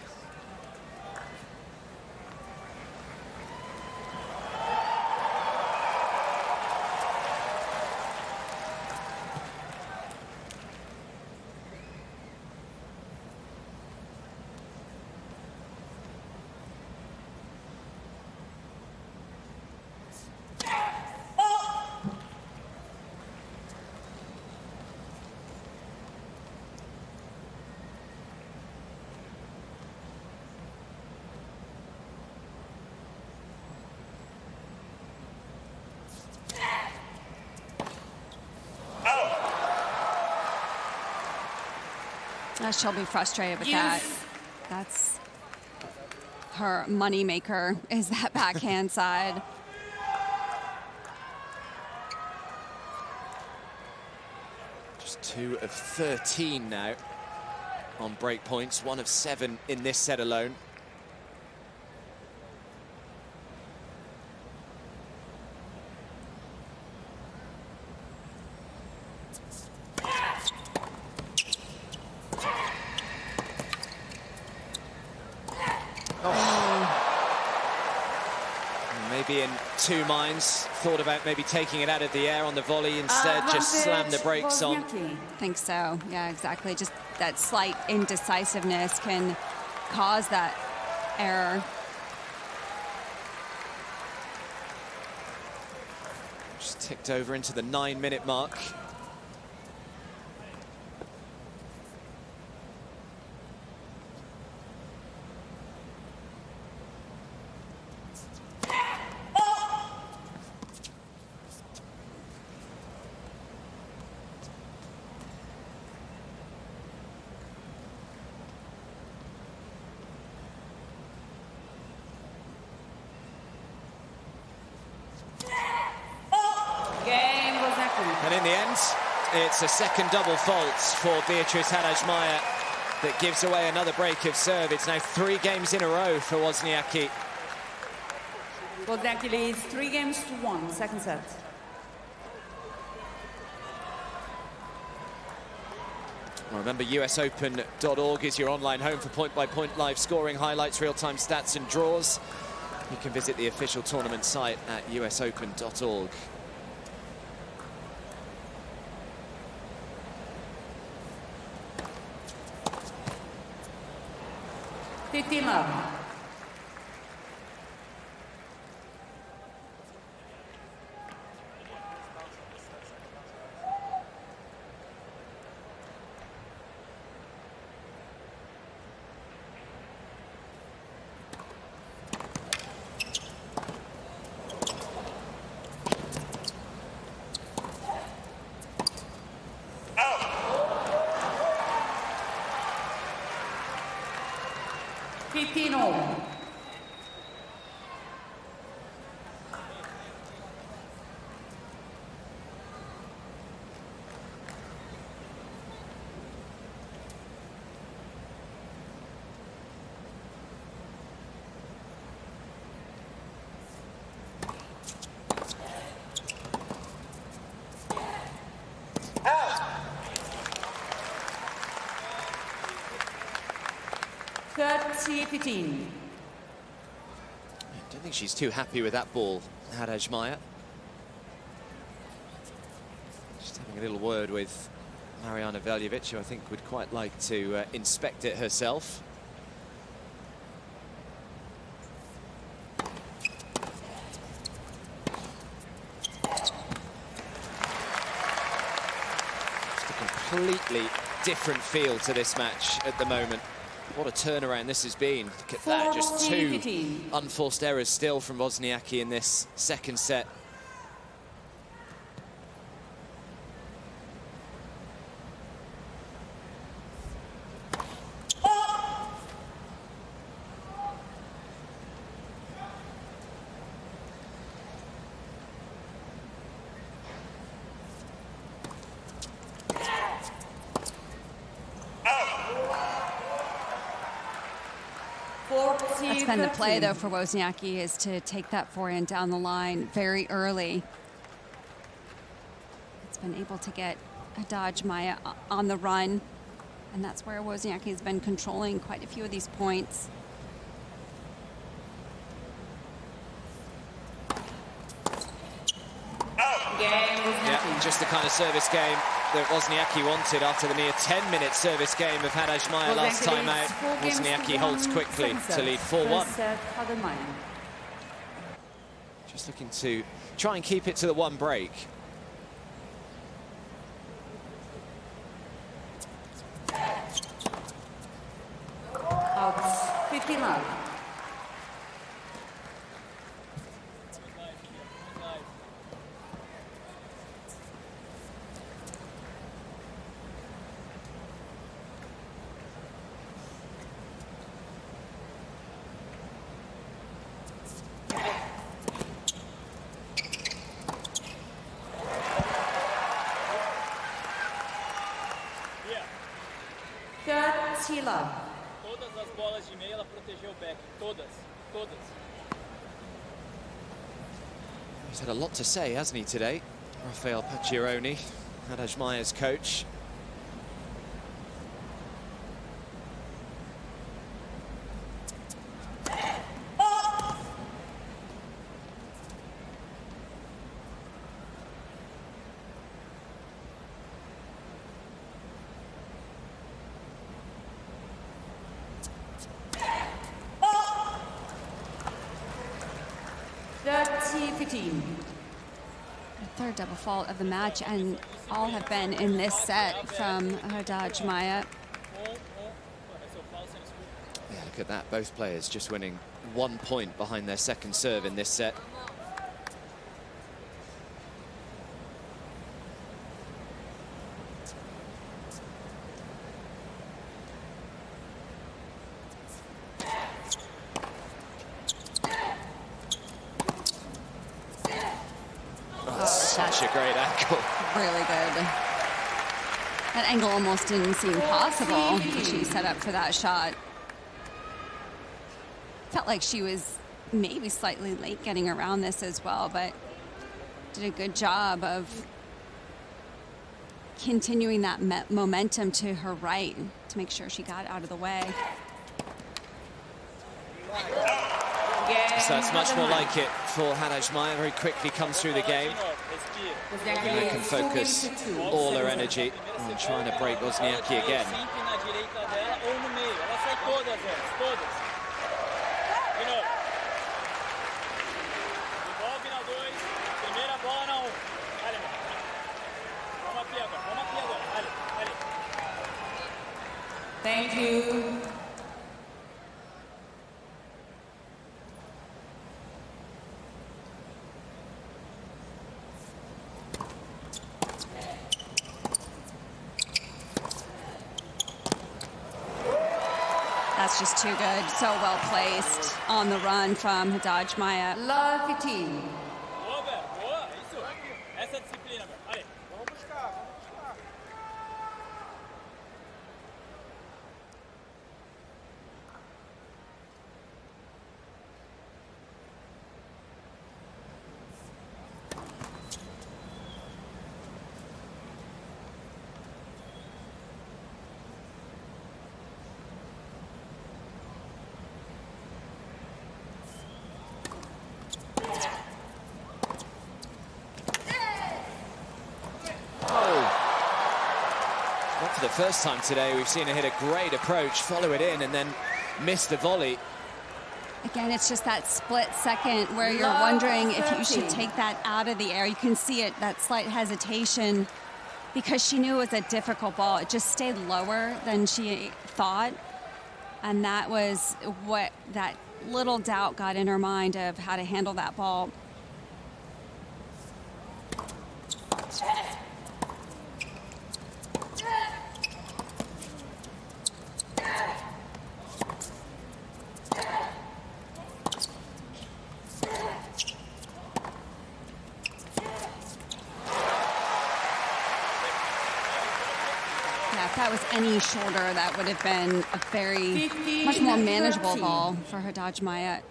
She'll be frustrated with that. That's her money maker, is that backhand side. Just 2 of 13 now on break points, 1 of 7 in this set alone. Maybe in 2 minds, thought about maybe taking it out of the air on the volley, instead just slammed the brakes on. I think so, yeah, exactly. Just that slight indecisiveness can cause that error. Just ticked over into the 9-minute mark. And in the end, it's a second double fault for Beatriz Haddad Maia that gives away another break of serve. It's now 3 games in a row for Wozniacki. Wozniacki leads 3-1, second set. Well, remember, usopen.org is your online home for point-by-point live scoring, highlights, real-time stats and draws. You can visit the official tournament site at usopen.org. Titima. Fitino. I don't think she's too happy with that ball, Haddad Maia. Just having a little word with Mariana Veljovic, who I think would quite like to inspect it herself. Just a completely different feel to this match at the moment. What a turnaround this has been. Look at that, just 2 unforced errors still from Wozniacki in this second set. That's been the play, though, for Wozniacki, is to take that forehand down the line very early. It's been able to get Haddad Maia on the run, and that's where Wozniacki has been controlling quite a few of these points. Yeah, just the kind of service game that Wozniacki wanted after the near 10-minute service game of Haddad Maia last time out. Wozniacki holds quickly to lead 4-1. Just looking to try and keep it to the one break. Out 15 love. Todas as bolas de meia ela protegeu o back, todas. He's had a lot to say, hasn't he, today? Rafael Pacchiaroni, Haddad Maia's coach. The third double fault of the match, and all have been in this set from Haddad Maia. Yeah, look at that. Both players just winning 1 point behind their second serve in this set. Such a great angle. Really good. That angle almost didn't seem possible. She set up for that shot. Felt like she was maybe slightly late getting around this as well, but did a good job of continuing that momentum to her right to make sure she got out of the way. So that's much more like it for Haddad Maia. Very quickly comes through the game. And they can focus all her energy on trying to break Wozniacki again. Thank you. That's just too good. So well placed on the run from Haddad Maia. Love 15. For the first time today, we've seen her hit a great approach, follow it in, and then miss the volley. Again, it's just that split second where you're wondering if you should take that out of the air. You can see it, that slight hesitation, because she knew it was a difficult ball. It just stayed lower than she thought. And that was what that little doubt got in her mind of how to handle that ball. Yeah, if that was any shorter, that would have been a very, much more manageable ball for Haddad Maia.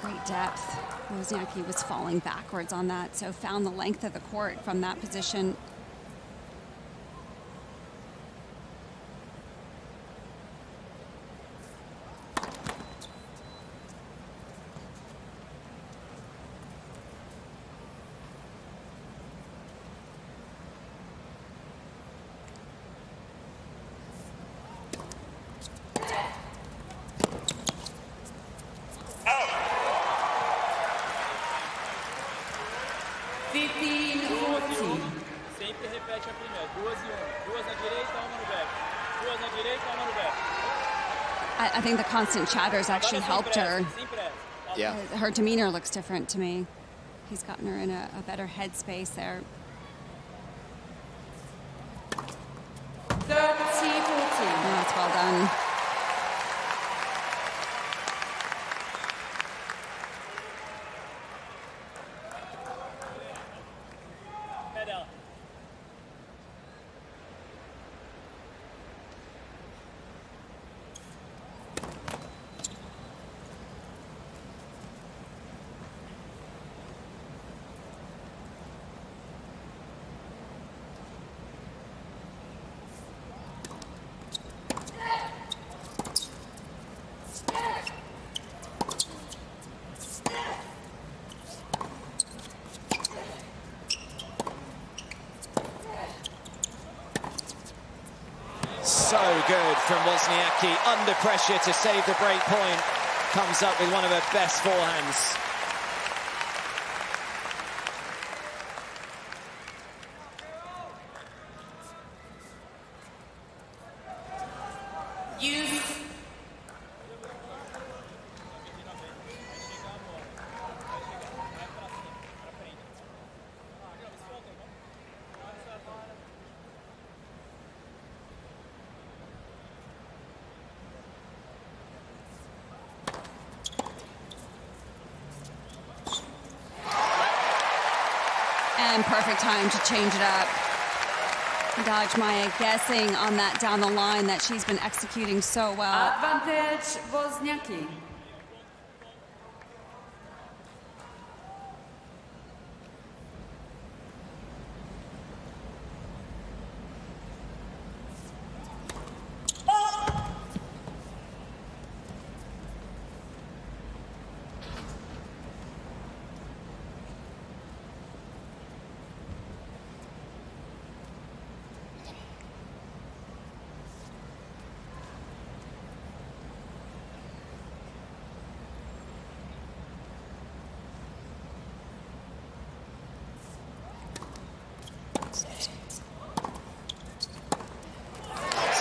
Great depth. Wozniacki was falling backwards on that, so found the length of the court from that position. Sempre repete a primeira. 2 e 1. 2 na direita, 1 no back. 2 na direita, 1 no back. I think the constant chatters actually helped her. Yeah. Her demeanor looks different to me. He's gotten her in a better headspace there. 30-14. Oh, that's well done. So good from Wozniacki, under pressure to save the break point. Comes up with one of her best forehands. And perfect time to change it up. Haddad Maia guessing on that down the line that she's been executing so well. Advantage Wozniacki.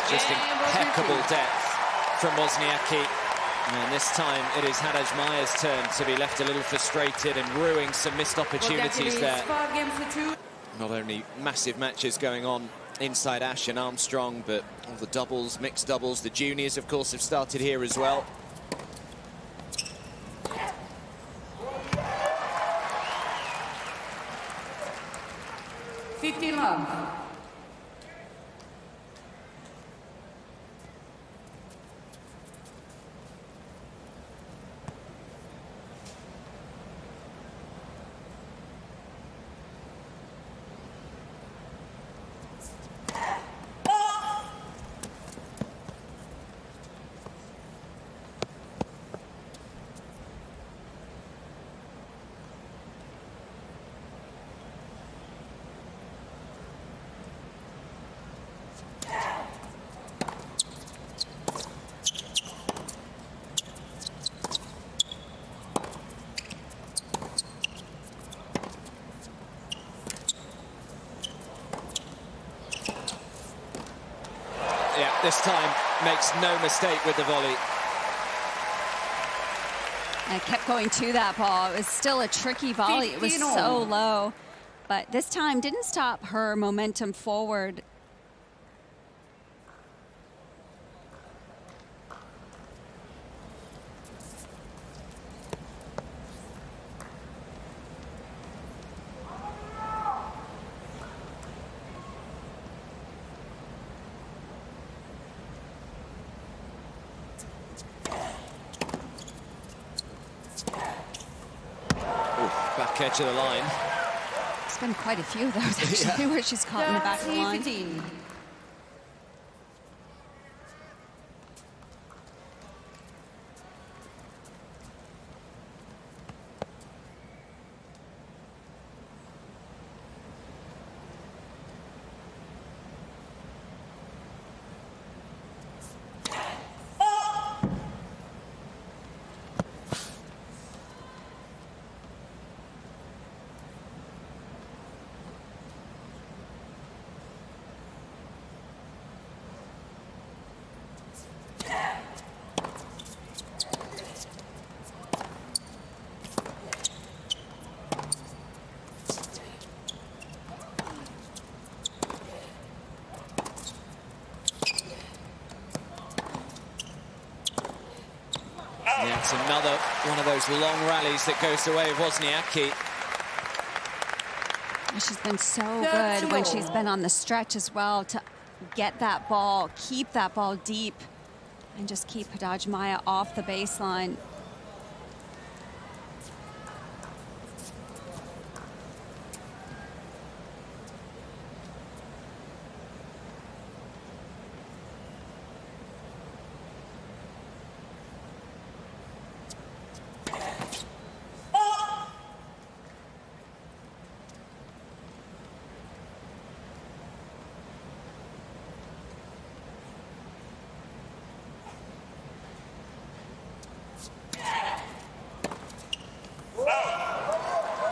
Just impeccable depth from Wozniacki. And this time it is Haddad Maia's turn to be left a little frustrated and ruining some missed opportunities there. 5 games to 2. Not only massive matches going on inside Ash and Armstrong, but all the doubles, mixed doubles, the juniors, of course, have started here as well. Love. This time makes no mistake with the volley. And kept going to that ball. It was still a tricky volley. It was so low. But this time didn't stop her momentum forward. edge of the line. There's been quite a few of those, actually, where she's caught in the back of the line. 15. Yeah, it's another one of those long rallies that goes the way of Wozniacki. She's been so good when she's been on the stretch as well to get that ball, keep that ball deep, and just keep Haddad Maia off the baseline.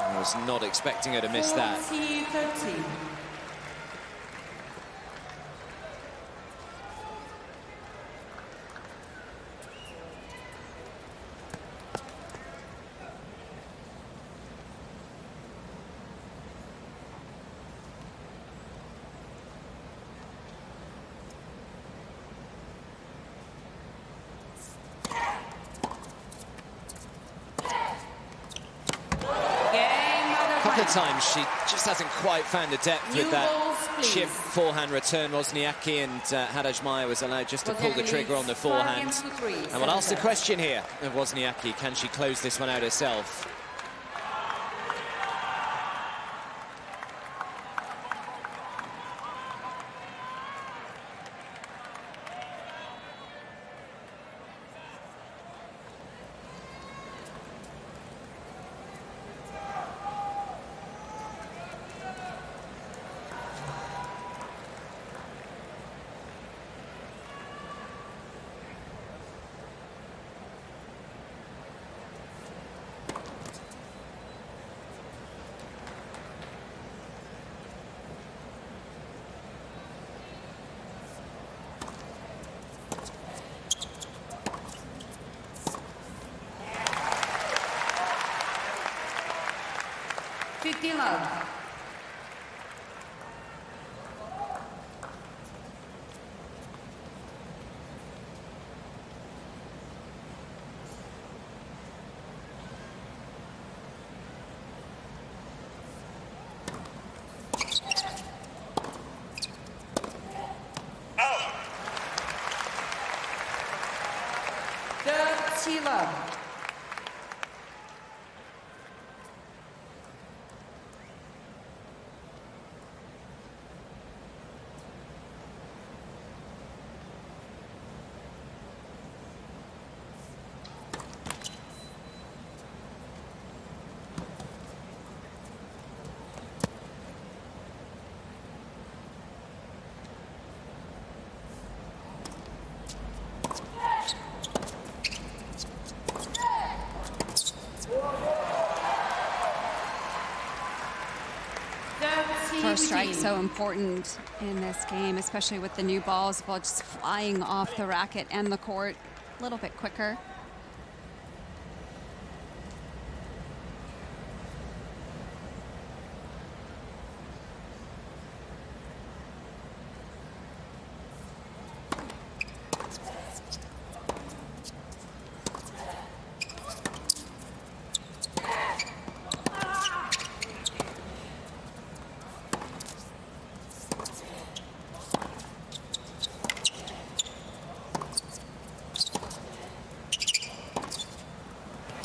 I was not expecting her to miss that. 40-30. Times she just hasn't quite found the depth with that chip forehand return. Wozniacki and Haddad Maia was allowed just to pull the trigger on the forehand. And we'll ask the question here of Wozniacki, can she close this one out herself? Love. Dirty Love. First strike so important in this game, especially with the new balls, ball just flying off the racket and the court a little bit quicker.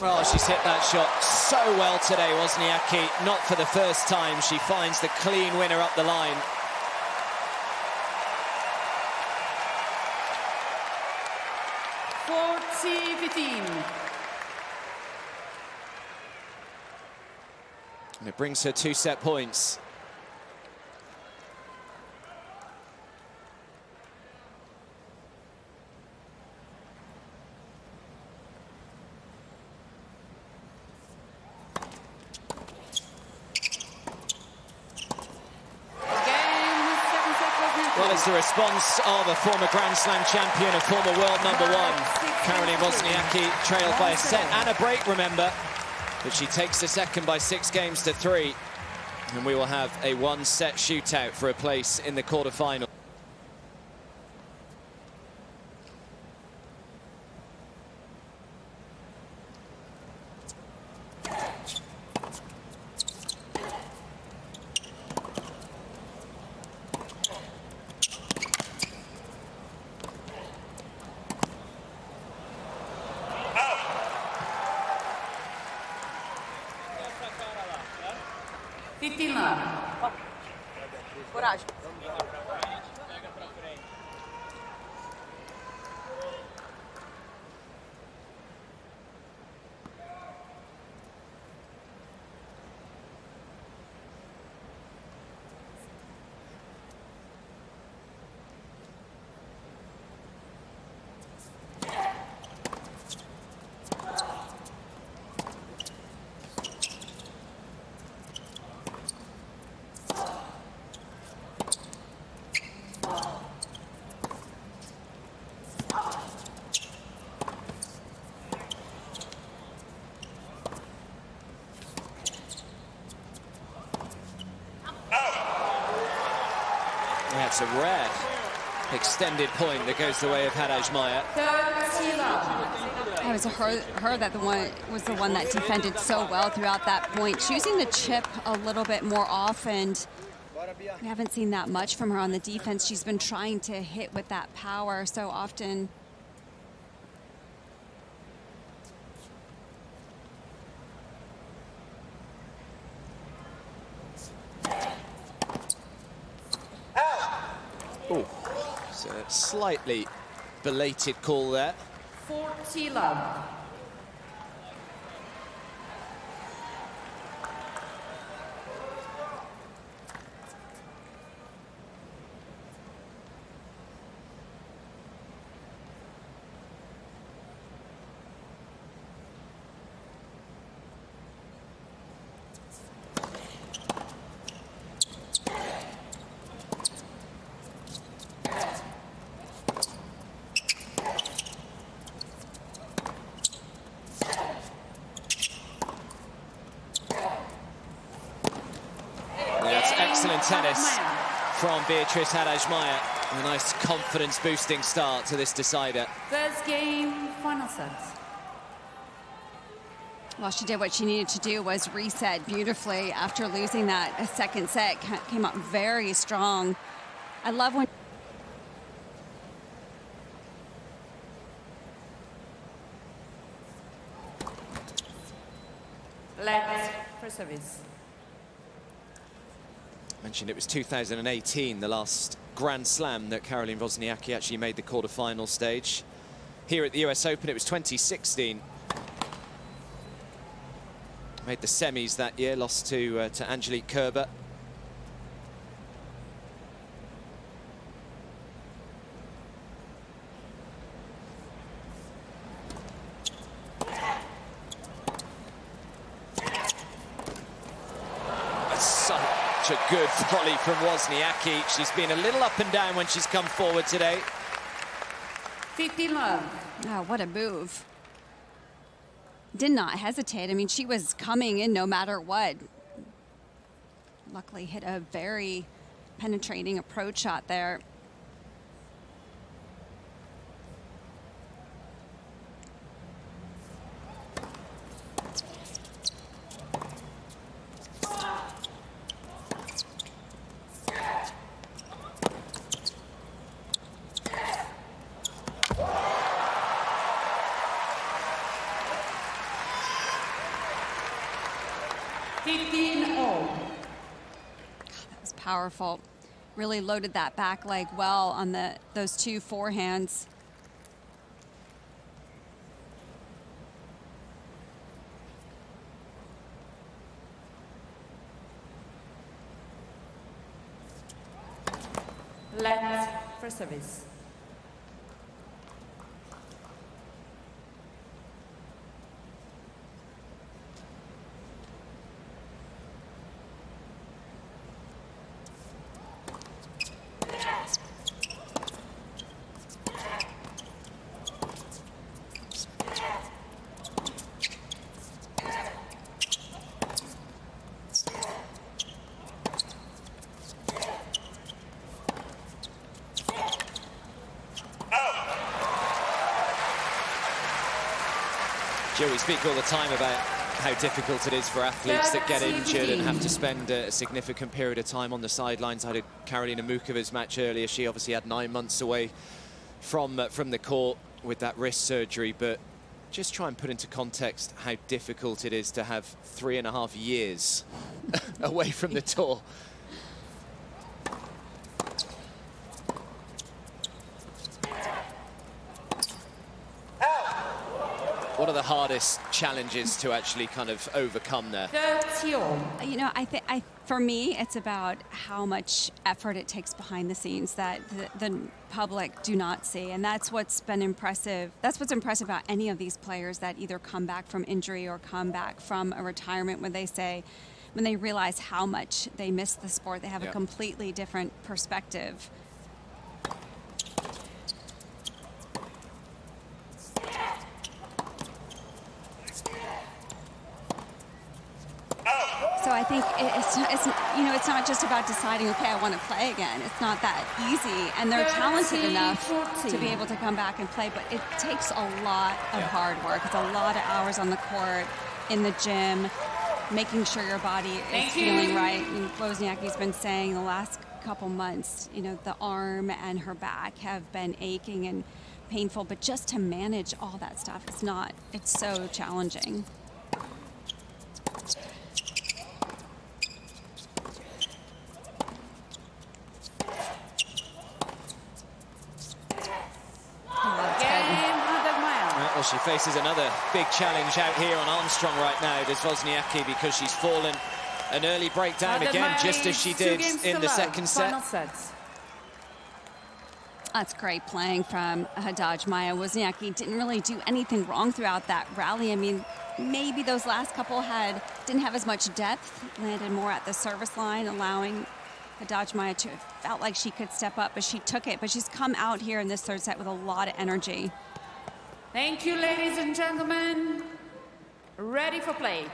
Oh, she's hit that shot so well today, Wozniacki. Not for the first time. She finds the clean winner up the line. And it brings her 2 set points. Well, it's the response of a former Grand Slam champion, a former world #1. Caroline Wozniacki trailed by a set and a break, remember. But she takes the second by 6 games to 3. And we will have a 1-set shootout for a place in the quarterfinal. Coragem. That's a rare extended point that goes the way of Haddad Maia. It was her that was the one that defended so well throughout that point, choosing the chip a little bit more often. We haven't seen that much from her on the defense. She's been trying to hit with that power so often. Oh, so a slightly belated call there. 40 love. Excellent tennis from Beatriz Haddad Maia. A nice confidence-boosting start to this decider. First game, final set. Well, she did what she needed to do, was reset beautifully after losing that second set. Came up very strong. I love when... Let's for service. Mentioned it was 2018, the last Grand Slam that Caroline Wozniacki actually made the quarterfinal stage. Here at the US Open, it was 2016. Made the semis that year, lost to Angelique Kerber. A good volley from Wozniacki. She's been a little up and down when she's come forward today. 15 love. Oh, what a move. Did not hesitate. I mean, she was coming in no matter what. Luckily hit a very penetrating approach shot there. powerful. Really loaded that back leg well on those 2 forehands. Let for service. Jill, we speak all the time about how difficult it is for athletes that get injured and have to spend a significant period of time on the sidelines. I had a Karolina Mukova's match earlier. She obviously had 9 months away from the court with that wrist surgery, but just try and put into context how difficult it is to have 3.5 years away from the tour. What are the hardest challenges to actually kind of overcome there? You know, for me, it's about how much effort it takes behind the scenes that the public do not see. And that's what's been impressive. That's what's impressive about any of these players that either come back from injury or come back from a retirement when they realize how much they miss the sport, they have a completely different perspective. So I think it's not just about deciding, okay, I want to play again. It's not that easy, and they're talented enough to be able to come back and play, but it takes a lot of hard work. It's a lot of hours on the court, in the gym, making sure your body is feeling right. And Wozniacki's been saying the last couple months, you know, the arm and her back have been aching and painful, but just to manage all that stuff, it's so challenging. Well, she faces another big challenge out here on Armstrong right now, does Wozniacki, because she's fallen an early breakdown again, just as she did in the second set. That's great playing from Haddad Maia. Wozniacki didn't really do anything wrong throughout that rally. I mean, maybe those last couple didn't have as much depth, landed more at the service line, allowing Haddad Maia to felt like she could step up, but she took it. But she's come out here in this third set with a lot of energy. Thank you, ladies and gentlemen. Ready for play.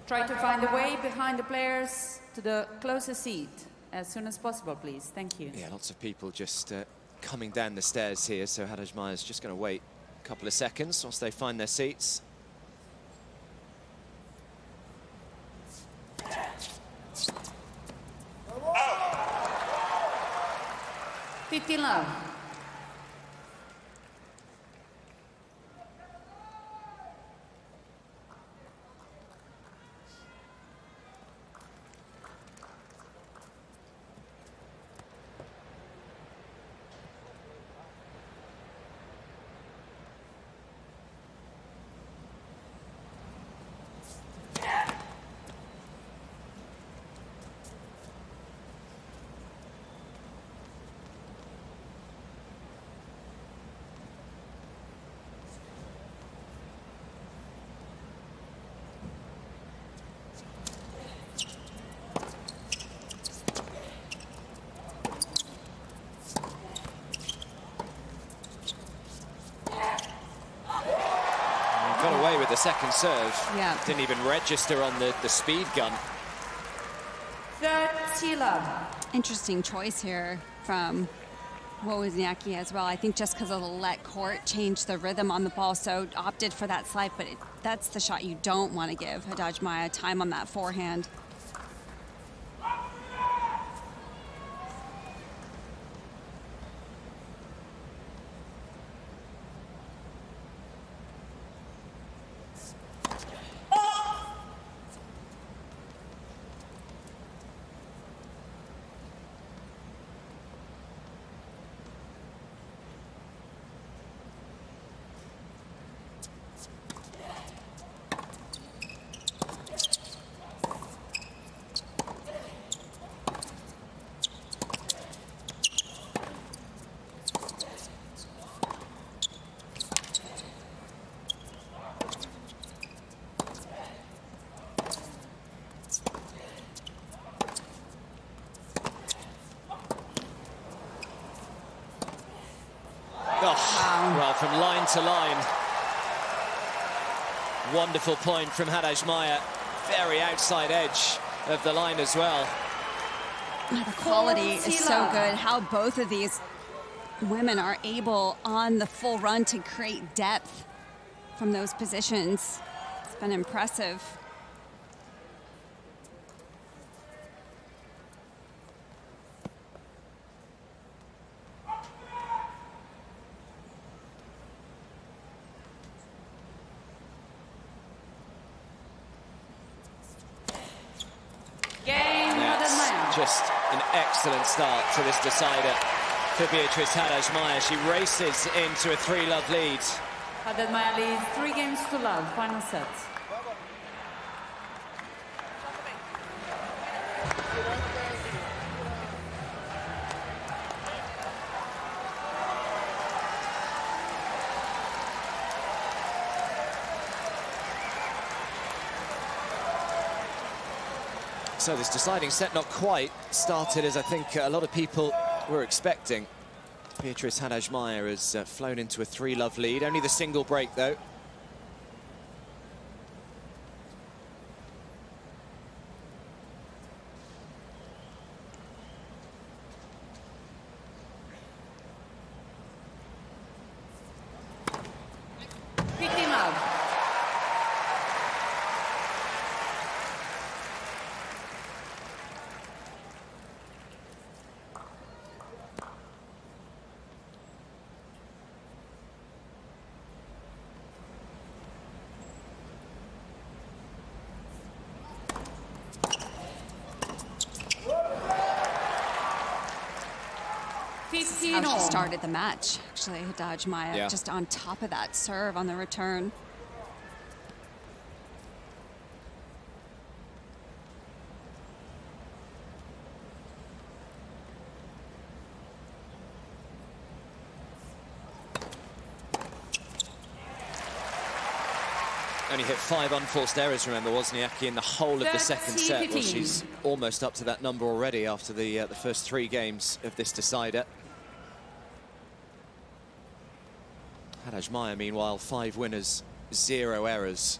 Try to find a way behind the players to the closest seat as soon as possible, please. Thank you. Yeah, lots of people just coming down the stairs here, so Haddad Maia's just going to wait a couple of seconds whilst they find their seats. Oh. 15 love. Got away with the second serve. Yeah. Didn't even register on the speed gun. 30 love. Interesting choice here from Wozniacki as well. I think just because of the let court changed the rhythm on the ball, so opted for that slice, but that's the shot you don't want to give Haddad Maia time on that forehand. center line. Wonderful point from Haddad Maia. Very outside edge of the line as well. The quality is so good. How both of these women are able on the full run to create depth from those positions. It's been impressive. Just an excellent start to this decider for Beatriz Haddad Maia. She races into a 3-love lead. Haddad Maia leads 3-0, final set. So this deciding set not quite started as I think a lot of people were expecting. Beatriz Haddad Maia has flown into a 3-love lead. Only the single break, though. How she started the match, actually, Haddad Maia, just on top of that serve on the return. Only hit 5 unforced errors, remember, Wozniacki in the whole of the second set. Well, she's almost up to that number already after the first 3 games of this decider. Haddad Maia, meanwhile, 5 winners, 0 errors.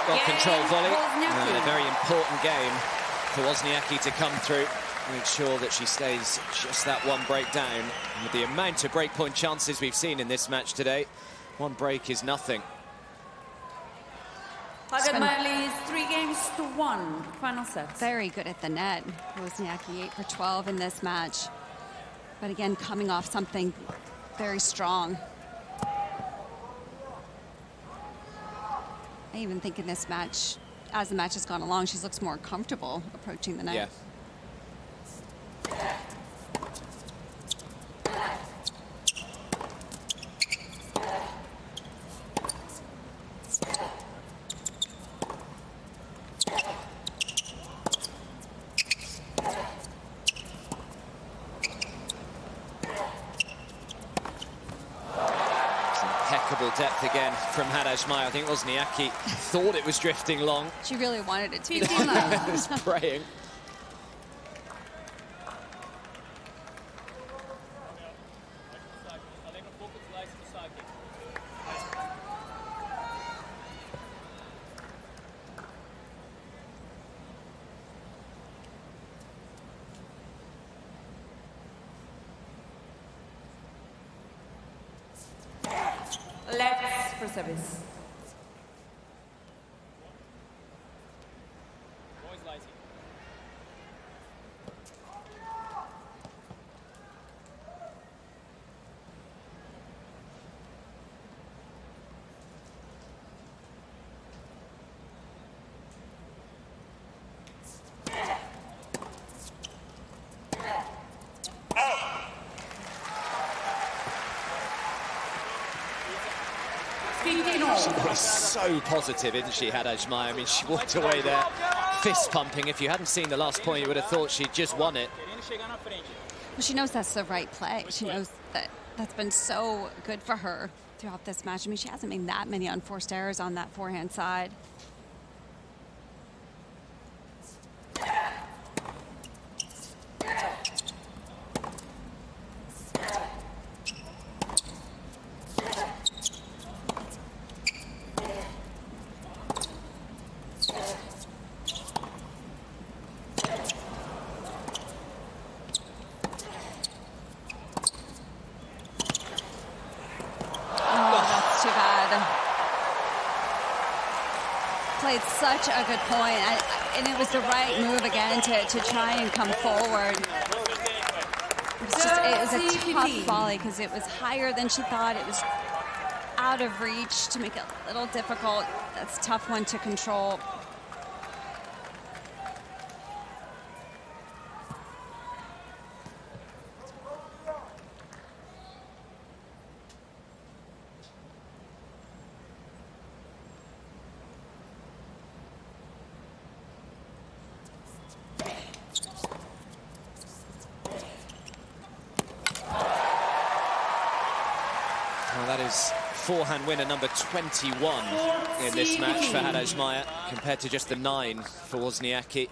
Well-controlled volley, and a very important game for Wozniacki to come through. Make sure that she stays just that 1 break down. And with the amount of breakpoint chances we've seen in this match today, 1 break is nothing. Haddad Maia leads 3-1, final set. Very good at the net. Wozniacki 8 for 12 in this match. But again, coming off something very strong. I even think in this match, as the match has gone along, she looks more comfortable approaching the net. Yeah. Depth again from Haddad Maia. I think Wozniacki thought it was drifting long. She really wanted it to be long. Was praying. Let's for service. was so positive, isn't she, Haddad Maia? I mean, she walked away there fist pumping. If you hadn't seen the last point, you would have thought she'd just won it. Well, she knows that's the right play. She knows that that's been so good for her throughout this match. I mean, she hasn't made that many unforced errors on that forehand side. Played such a good point, and it was the right move again to try and come forward. It was a tough volley because it was higher than she thought. It was out of reach to make it a little difficult. That's a tough one to control. Well, that is forehand winner number 21 in this match for Haddad Maia, compared to just the 9 for Wozniacki.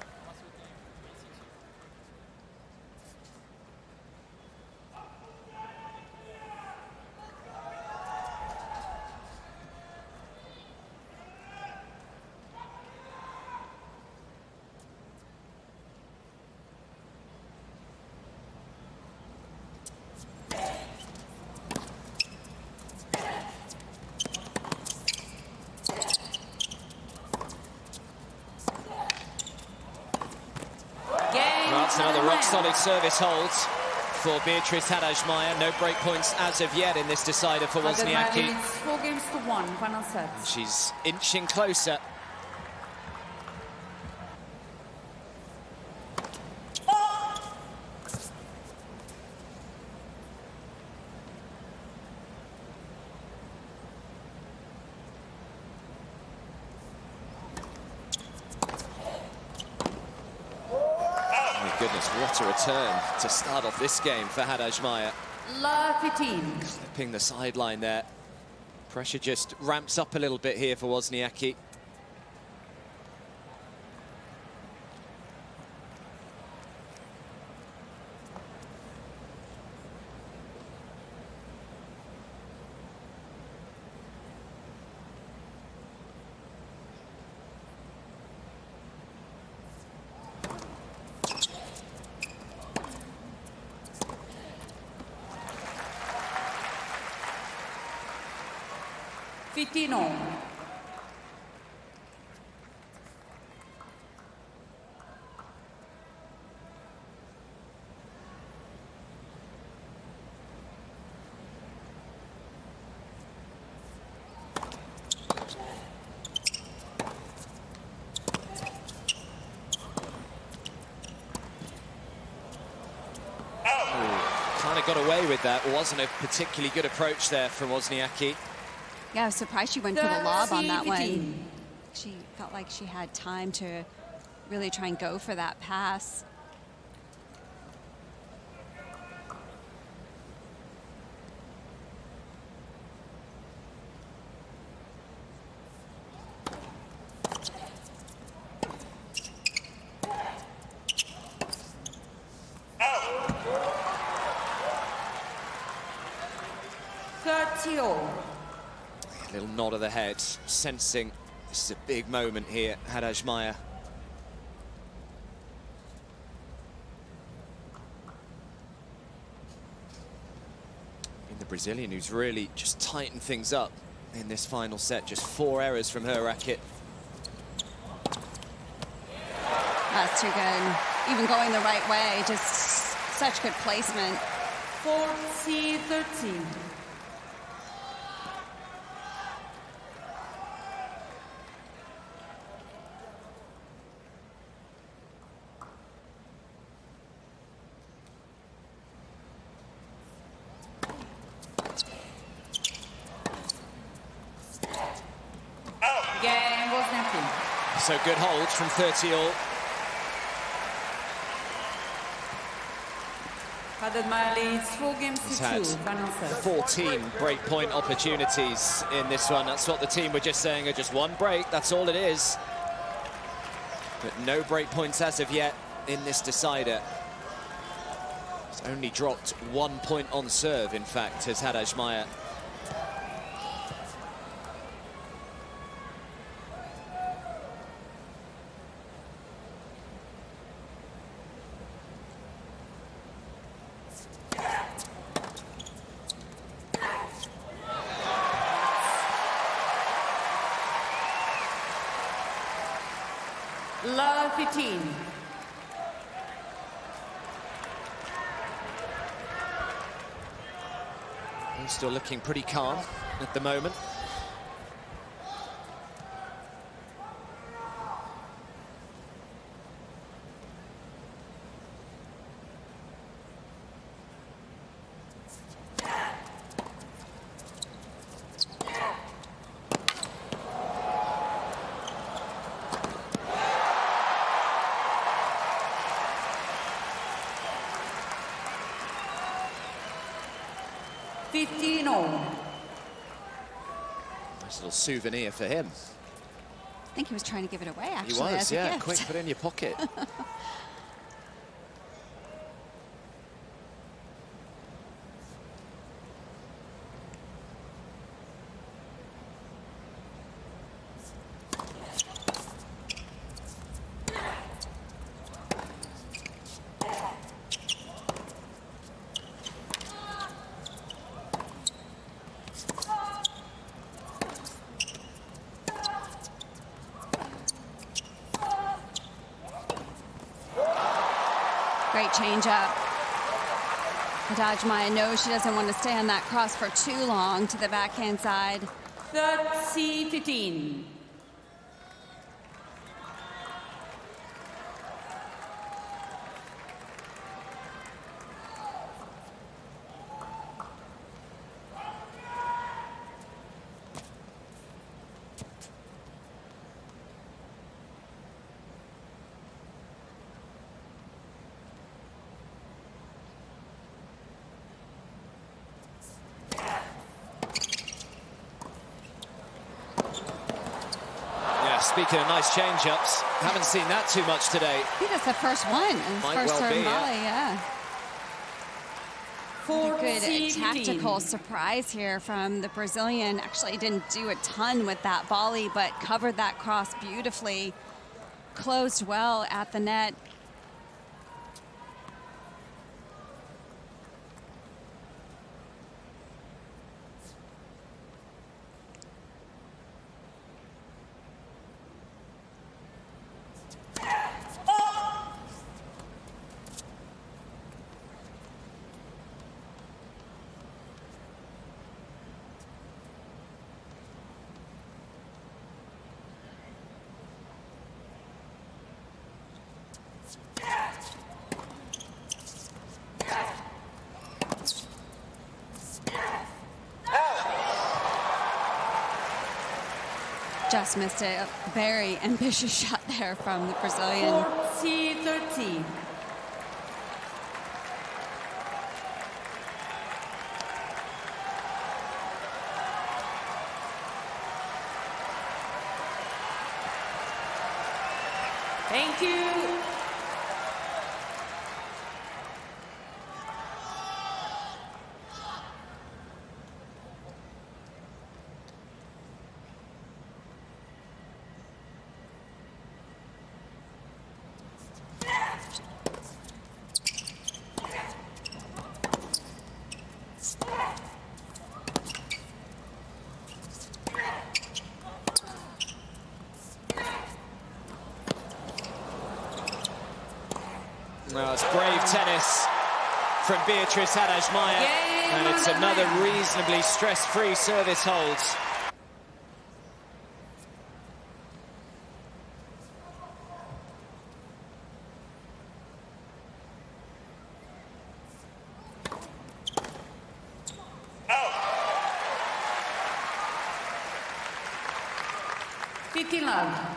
That's another rock-solid service hold for Beatriz Haddad Maia. No break points as of yet in this decider for Wozniacki. 4-1, final set. She's inching closer. Goodness, what a return to start off this game for Haddad Maia. La 15. Clipping the sideline there. Pressure just ramps up a little bit here for Wozniacki. Fitino. Kind of got away with that. Wasn't a particularly good approach there from Wozniacki. Yeah, I was surprised she went for the lob on that one. She felt like she had time to really try and go for that pass. Little nod of the head, sensing this is a big moment here, Haddad Maia. The Brazilian who's really just tightened things up in this final set. Just 4 errors from her racket. That's too good. Even going the right way, just such good placement. 40-13. So good hold from 30 all. Haddad Maia leads 4 games He's to had 2. Final set. 14 breakpoint opportunities in this one. That's what the team were just saying, just one break, that's all it is. But no breakpoints as of yet in this decider. He's only dropped 1 point on serve, in fact, has Haddad Maia. Love 15. He's still looking pretty calm at the moment. Nice little souvenir for him. I think he was trying to give it away, actually. He was, as a yeah. gift. Quick, put it in your pocket. Great change-up. Haddad Maia knows she doesn't want to stay on that cross for too long to the backhand side. 30-15. Speaking of nice change-ups, haven't seen that too much today. I think that's the first one. Might First well serve be, volley, yeah. Good tactical surprise here from the Brazilian. Actually didn't do a ton with that volley, but covered that cross beautifully. Closed well at the net. Just missed a very ambitious shot there from the Brazilian. 40-30. Thank you. Well, it's brave tennis from Beatriz Haddad Maia, and it's another reasonably stress-free service hold. Love.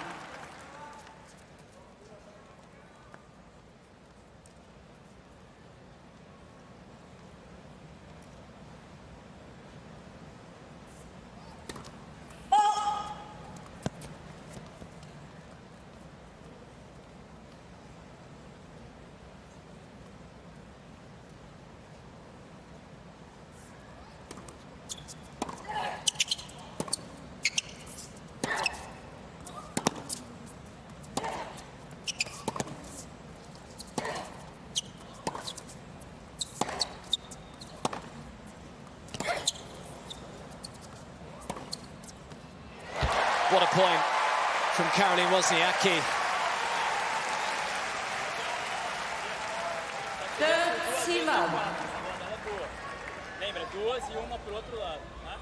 What a point from Caroline Wozniacki. Third love. Lembra, duas e uma pro outro lado, né?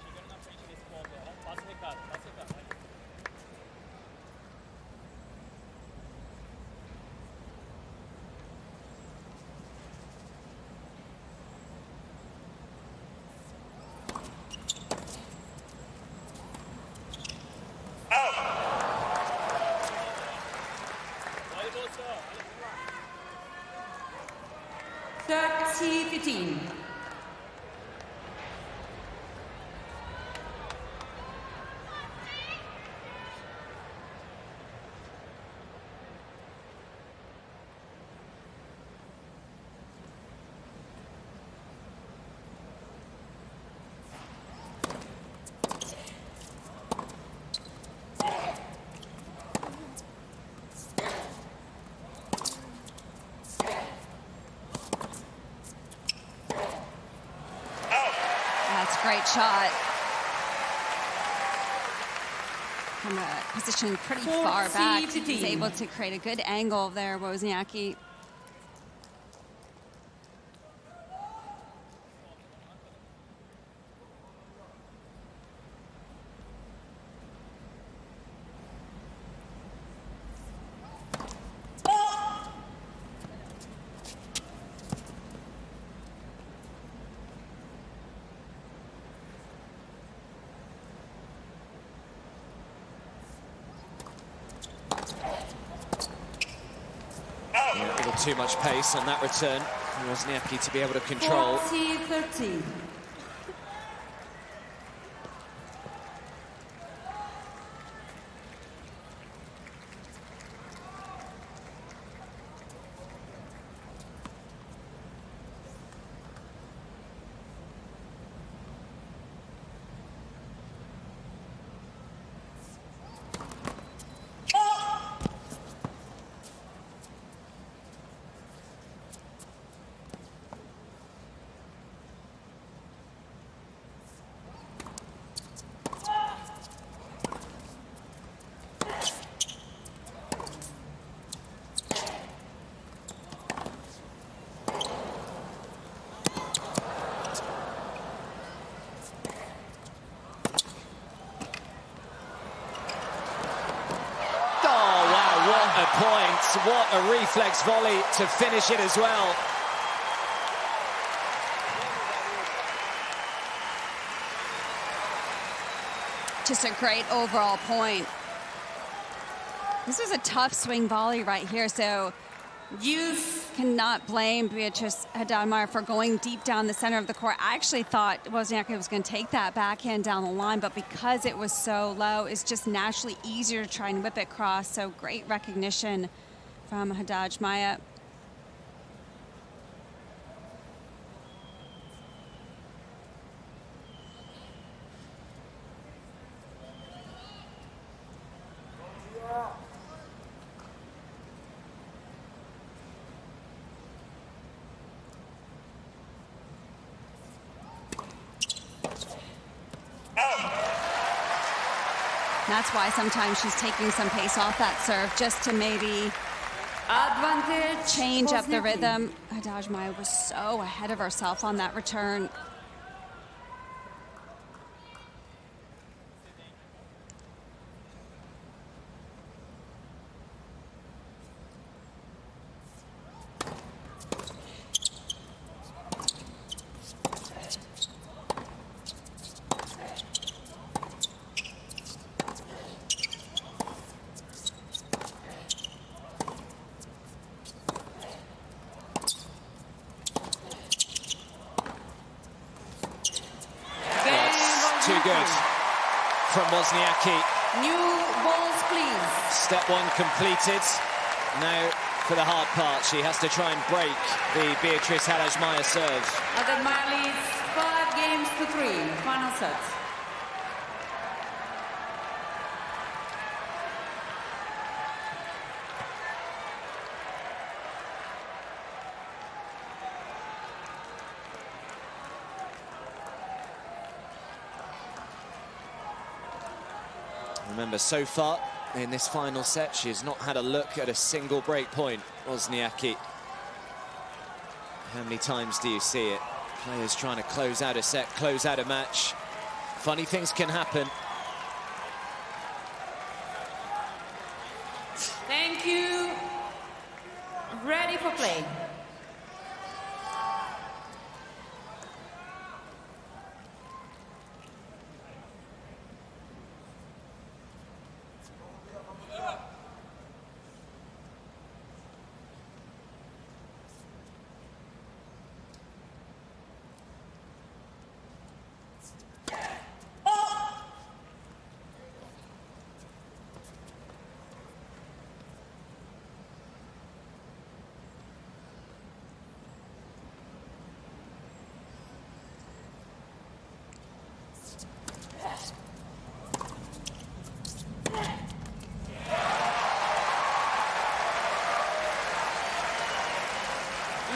Chegando na frente desse ponto, ó. Passa o recado, passa o recado. Olha você, ó. 30-15. Great shot. From a position pretty far back, he's able to create a good angle there, Wozniacki. A little too much pace on that return for Wozniacki to be able to control. 40-13. What a point, what a reflex volley to finish it as well. Just a great overall point. This was a tough swing volley right here, so you cannot blame Beatriz Haddad Maia for going deep down the center of the court. I actually thought Wozniacki was going to take that backhand down the line, but because it was so low, it's just naturally easier to try and whip it across. So great recognition from Haddad Maia. That's why sometimes she's taking some pace off that serve just to maybe Advantage. change up the rhythm. Haddad Maia was so ahead of herself on that return. Too good from Wozniacki. New balls, please. Step one completed. Now for the hard part, she has to try and break the Beatriz Haddad Maia serve. Haddad Maia leads 5-3. Final set. Remember, so far in this final set, she has not had a look at a single break point, Wozniacki. How many times do you see it? Players trying to close out a set, close out a match. Funny things can happen. Thank you. Ready for play.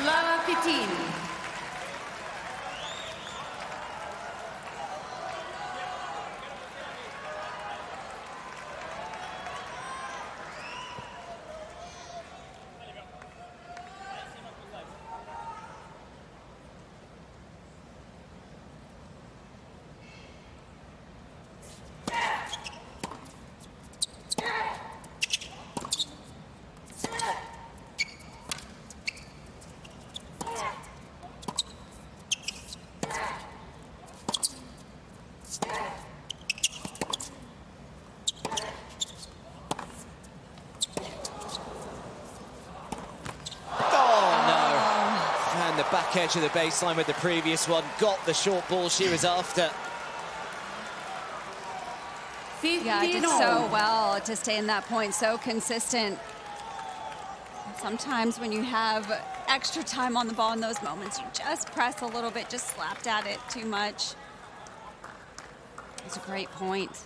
Love 15. Back edge of the baseline with the previous one, got the short ball she was after. Yeah, did so well to stay in that point, so consistent. Sometimes when you have extra time on the ball in those moments, you just press a little bit, just slapped at it too much. It's a great point.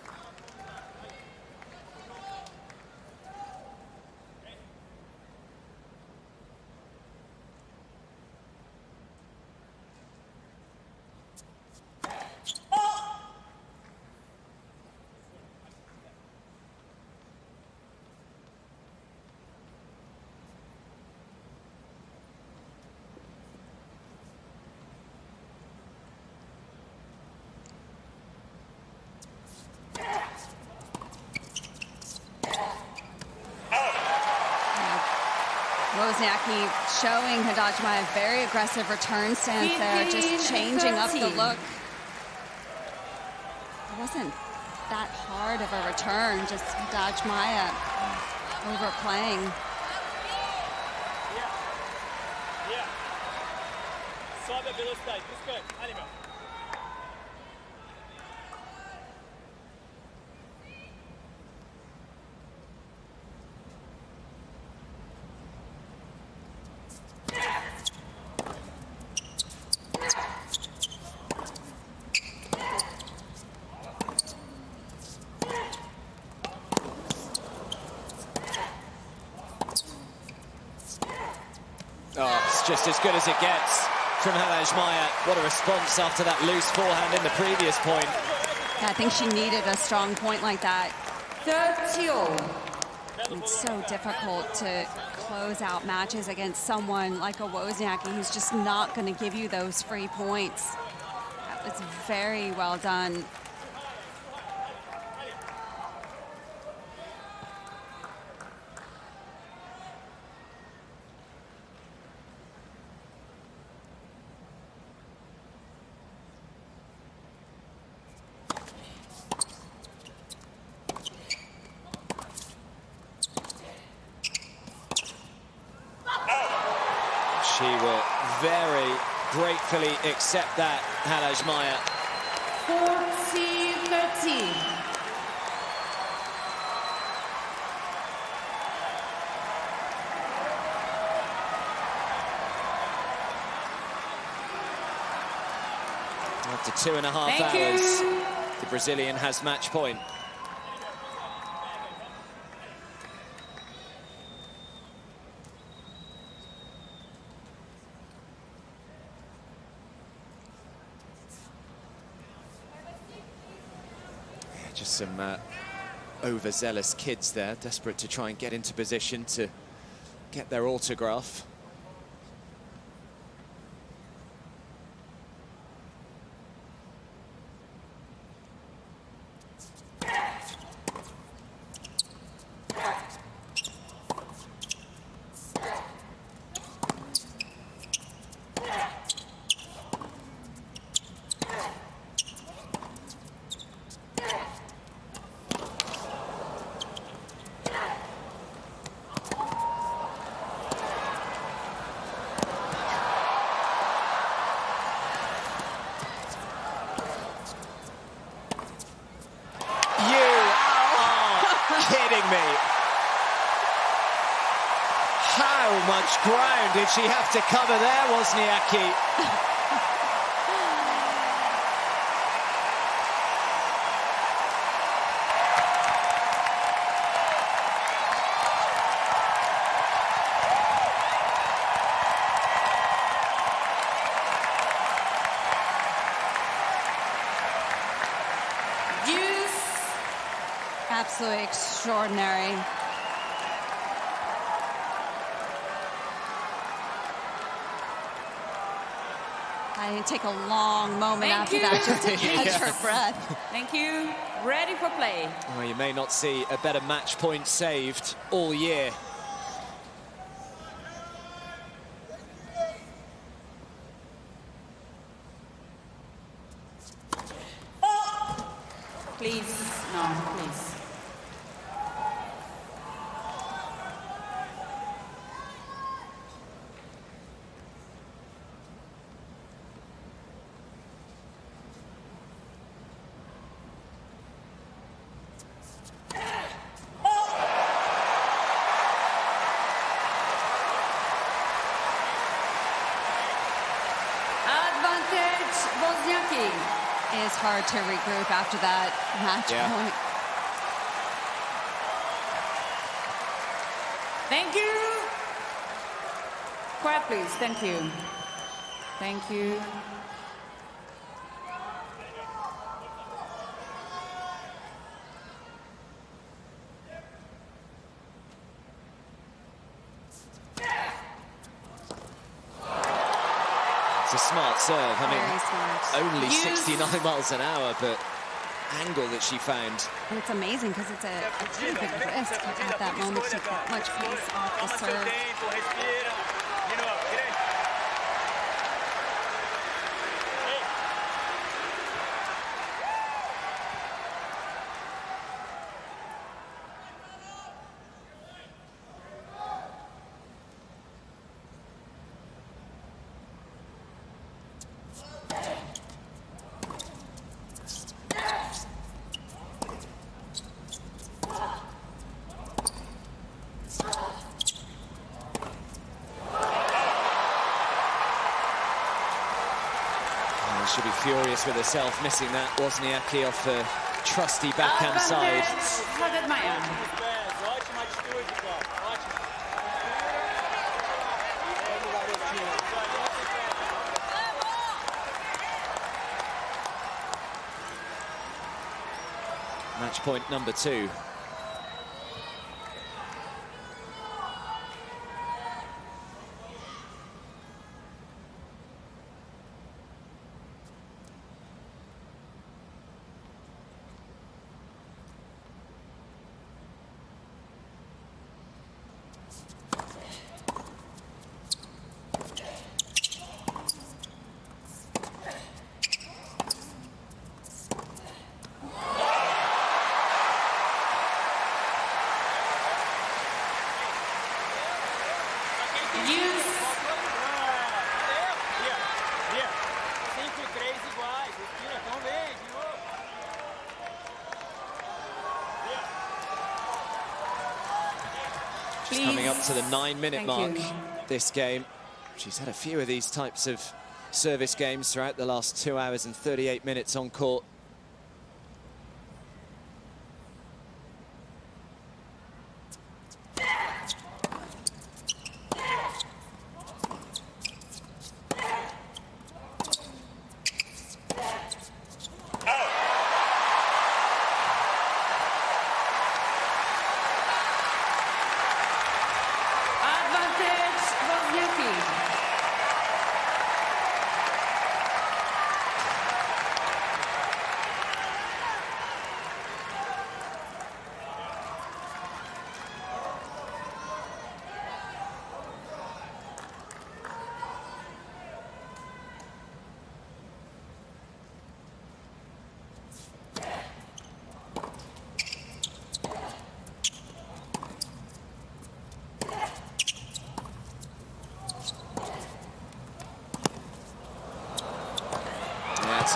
Wozniacki showing Haddad Maia a very aggressive return stance there, just changing up the look. It wasn't that hard of a return, just Haddad Maia overplaying. Yeah. Sobe a velocidade, buscante, animal. Oh, it's just as good as it gets from Haddad Maia. What a response after that loose forehand in the previous point. Yeah, I think she needed a strong point like that. 30. It's so difficult to close out matches against someone like a Wozniacki who's just not going to give you those free points. That was very well done. She will very gratefully accept that, Haddad Maia. 40-13. After 2.5 hours, the Brazilian has match point. Just some overzealous kids there, desperate to try and get into position to get their autograph. How much ground did she have to cover there, Wozniacki? Absolutely extraordinary. I didn't take a long moment after that just to catch her breath. Thank you. Ready for play. Well, you may not see a better match point saved all year. Please, no, please. Advantage, Wozniacki. It is hard to regroup after that match point. Thank you. Quiet, please. Thank you. Thank you. It's a smart serve. I mean, Very smart. only 69 miles an hour, but angle that she found. And it's amazing because it's a pretty big risk at that moment to take that much pace off the serve. She'll be furious with herself, missing that Wozniacki off the trusty backhand side. Haddad Maia. Match point number 2. She's coming up to the 9-minute mark this game. She's had a few of these types of service games throughout the last 2 hours and 38 minutes on court.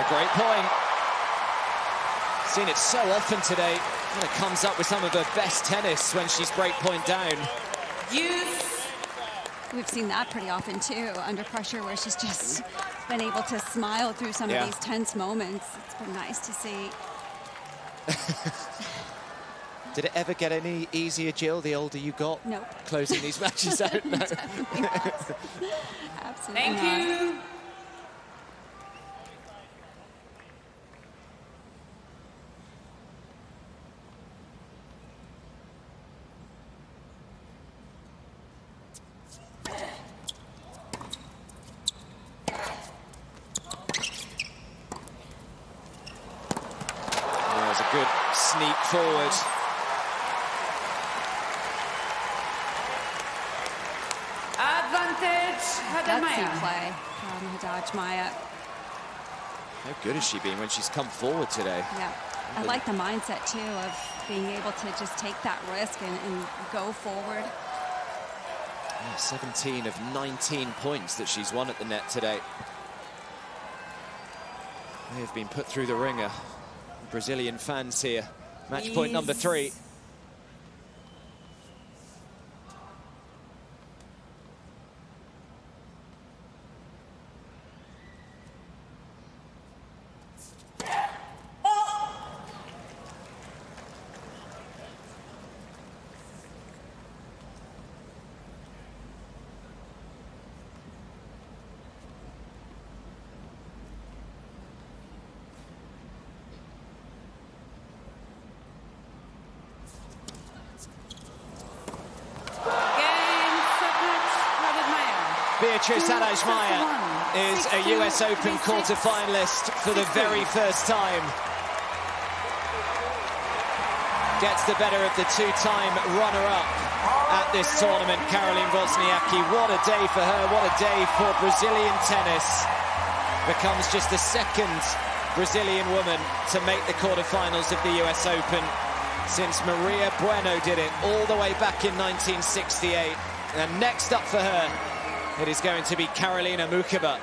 great point. Seen it so often today. Kind of comes up with some of her best tennis when she's break point down. We've seen that pretty often too, under pressure, where she's just been able to smile through some of these tense moments. It's been nice to see. Did it ever get any easier, Jill, the older you got? Nope. Closing these matches out? No. Definitely not. Absolutely Thank you. There's a good sneak forward. Advantage, Haddad Gutsy Maia. play from Haddad Maia. How good has she been when she's come forward today? Yeah, I like the mindset too of being able to just take that risk and go forward. Yeah, 17 of 19 points that she's won at the net today. They have been put through the ringer. Brazilian fans here. Match point number 3. Beatriz Haddad Maia is a US Open quarter-finalist for the very first time. Gets the better of the two-time runner-up at this tournament, Caroline Wozniacki. What a day for her, what a day for Brazilian tennis. Becomes just the second Brazilian woman to make the quarter-finals of the US Open since Maria Bueno did it all the way back in 1968. And next up for her, it is going to be Karolina Muchova.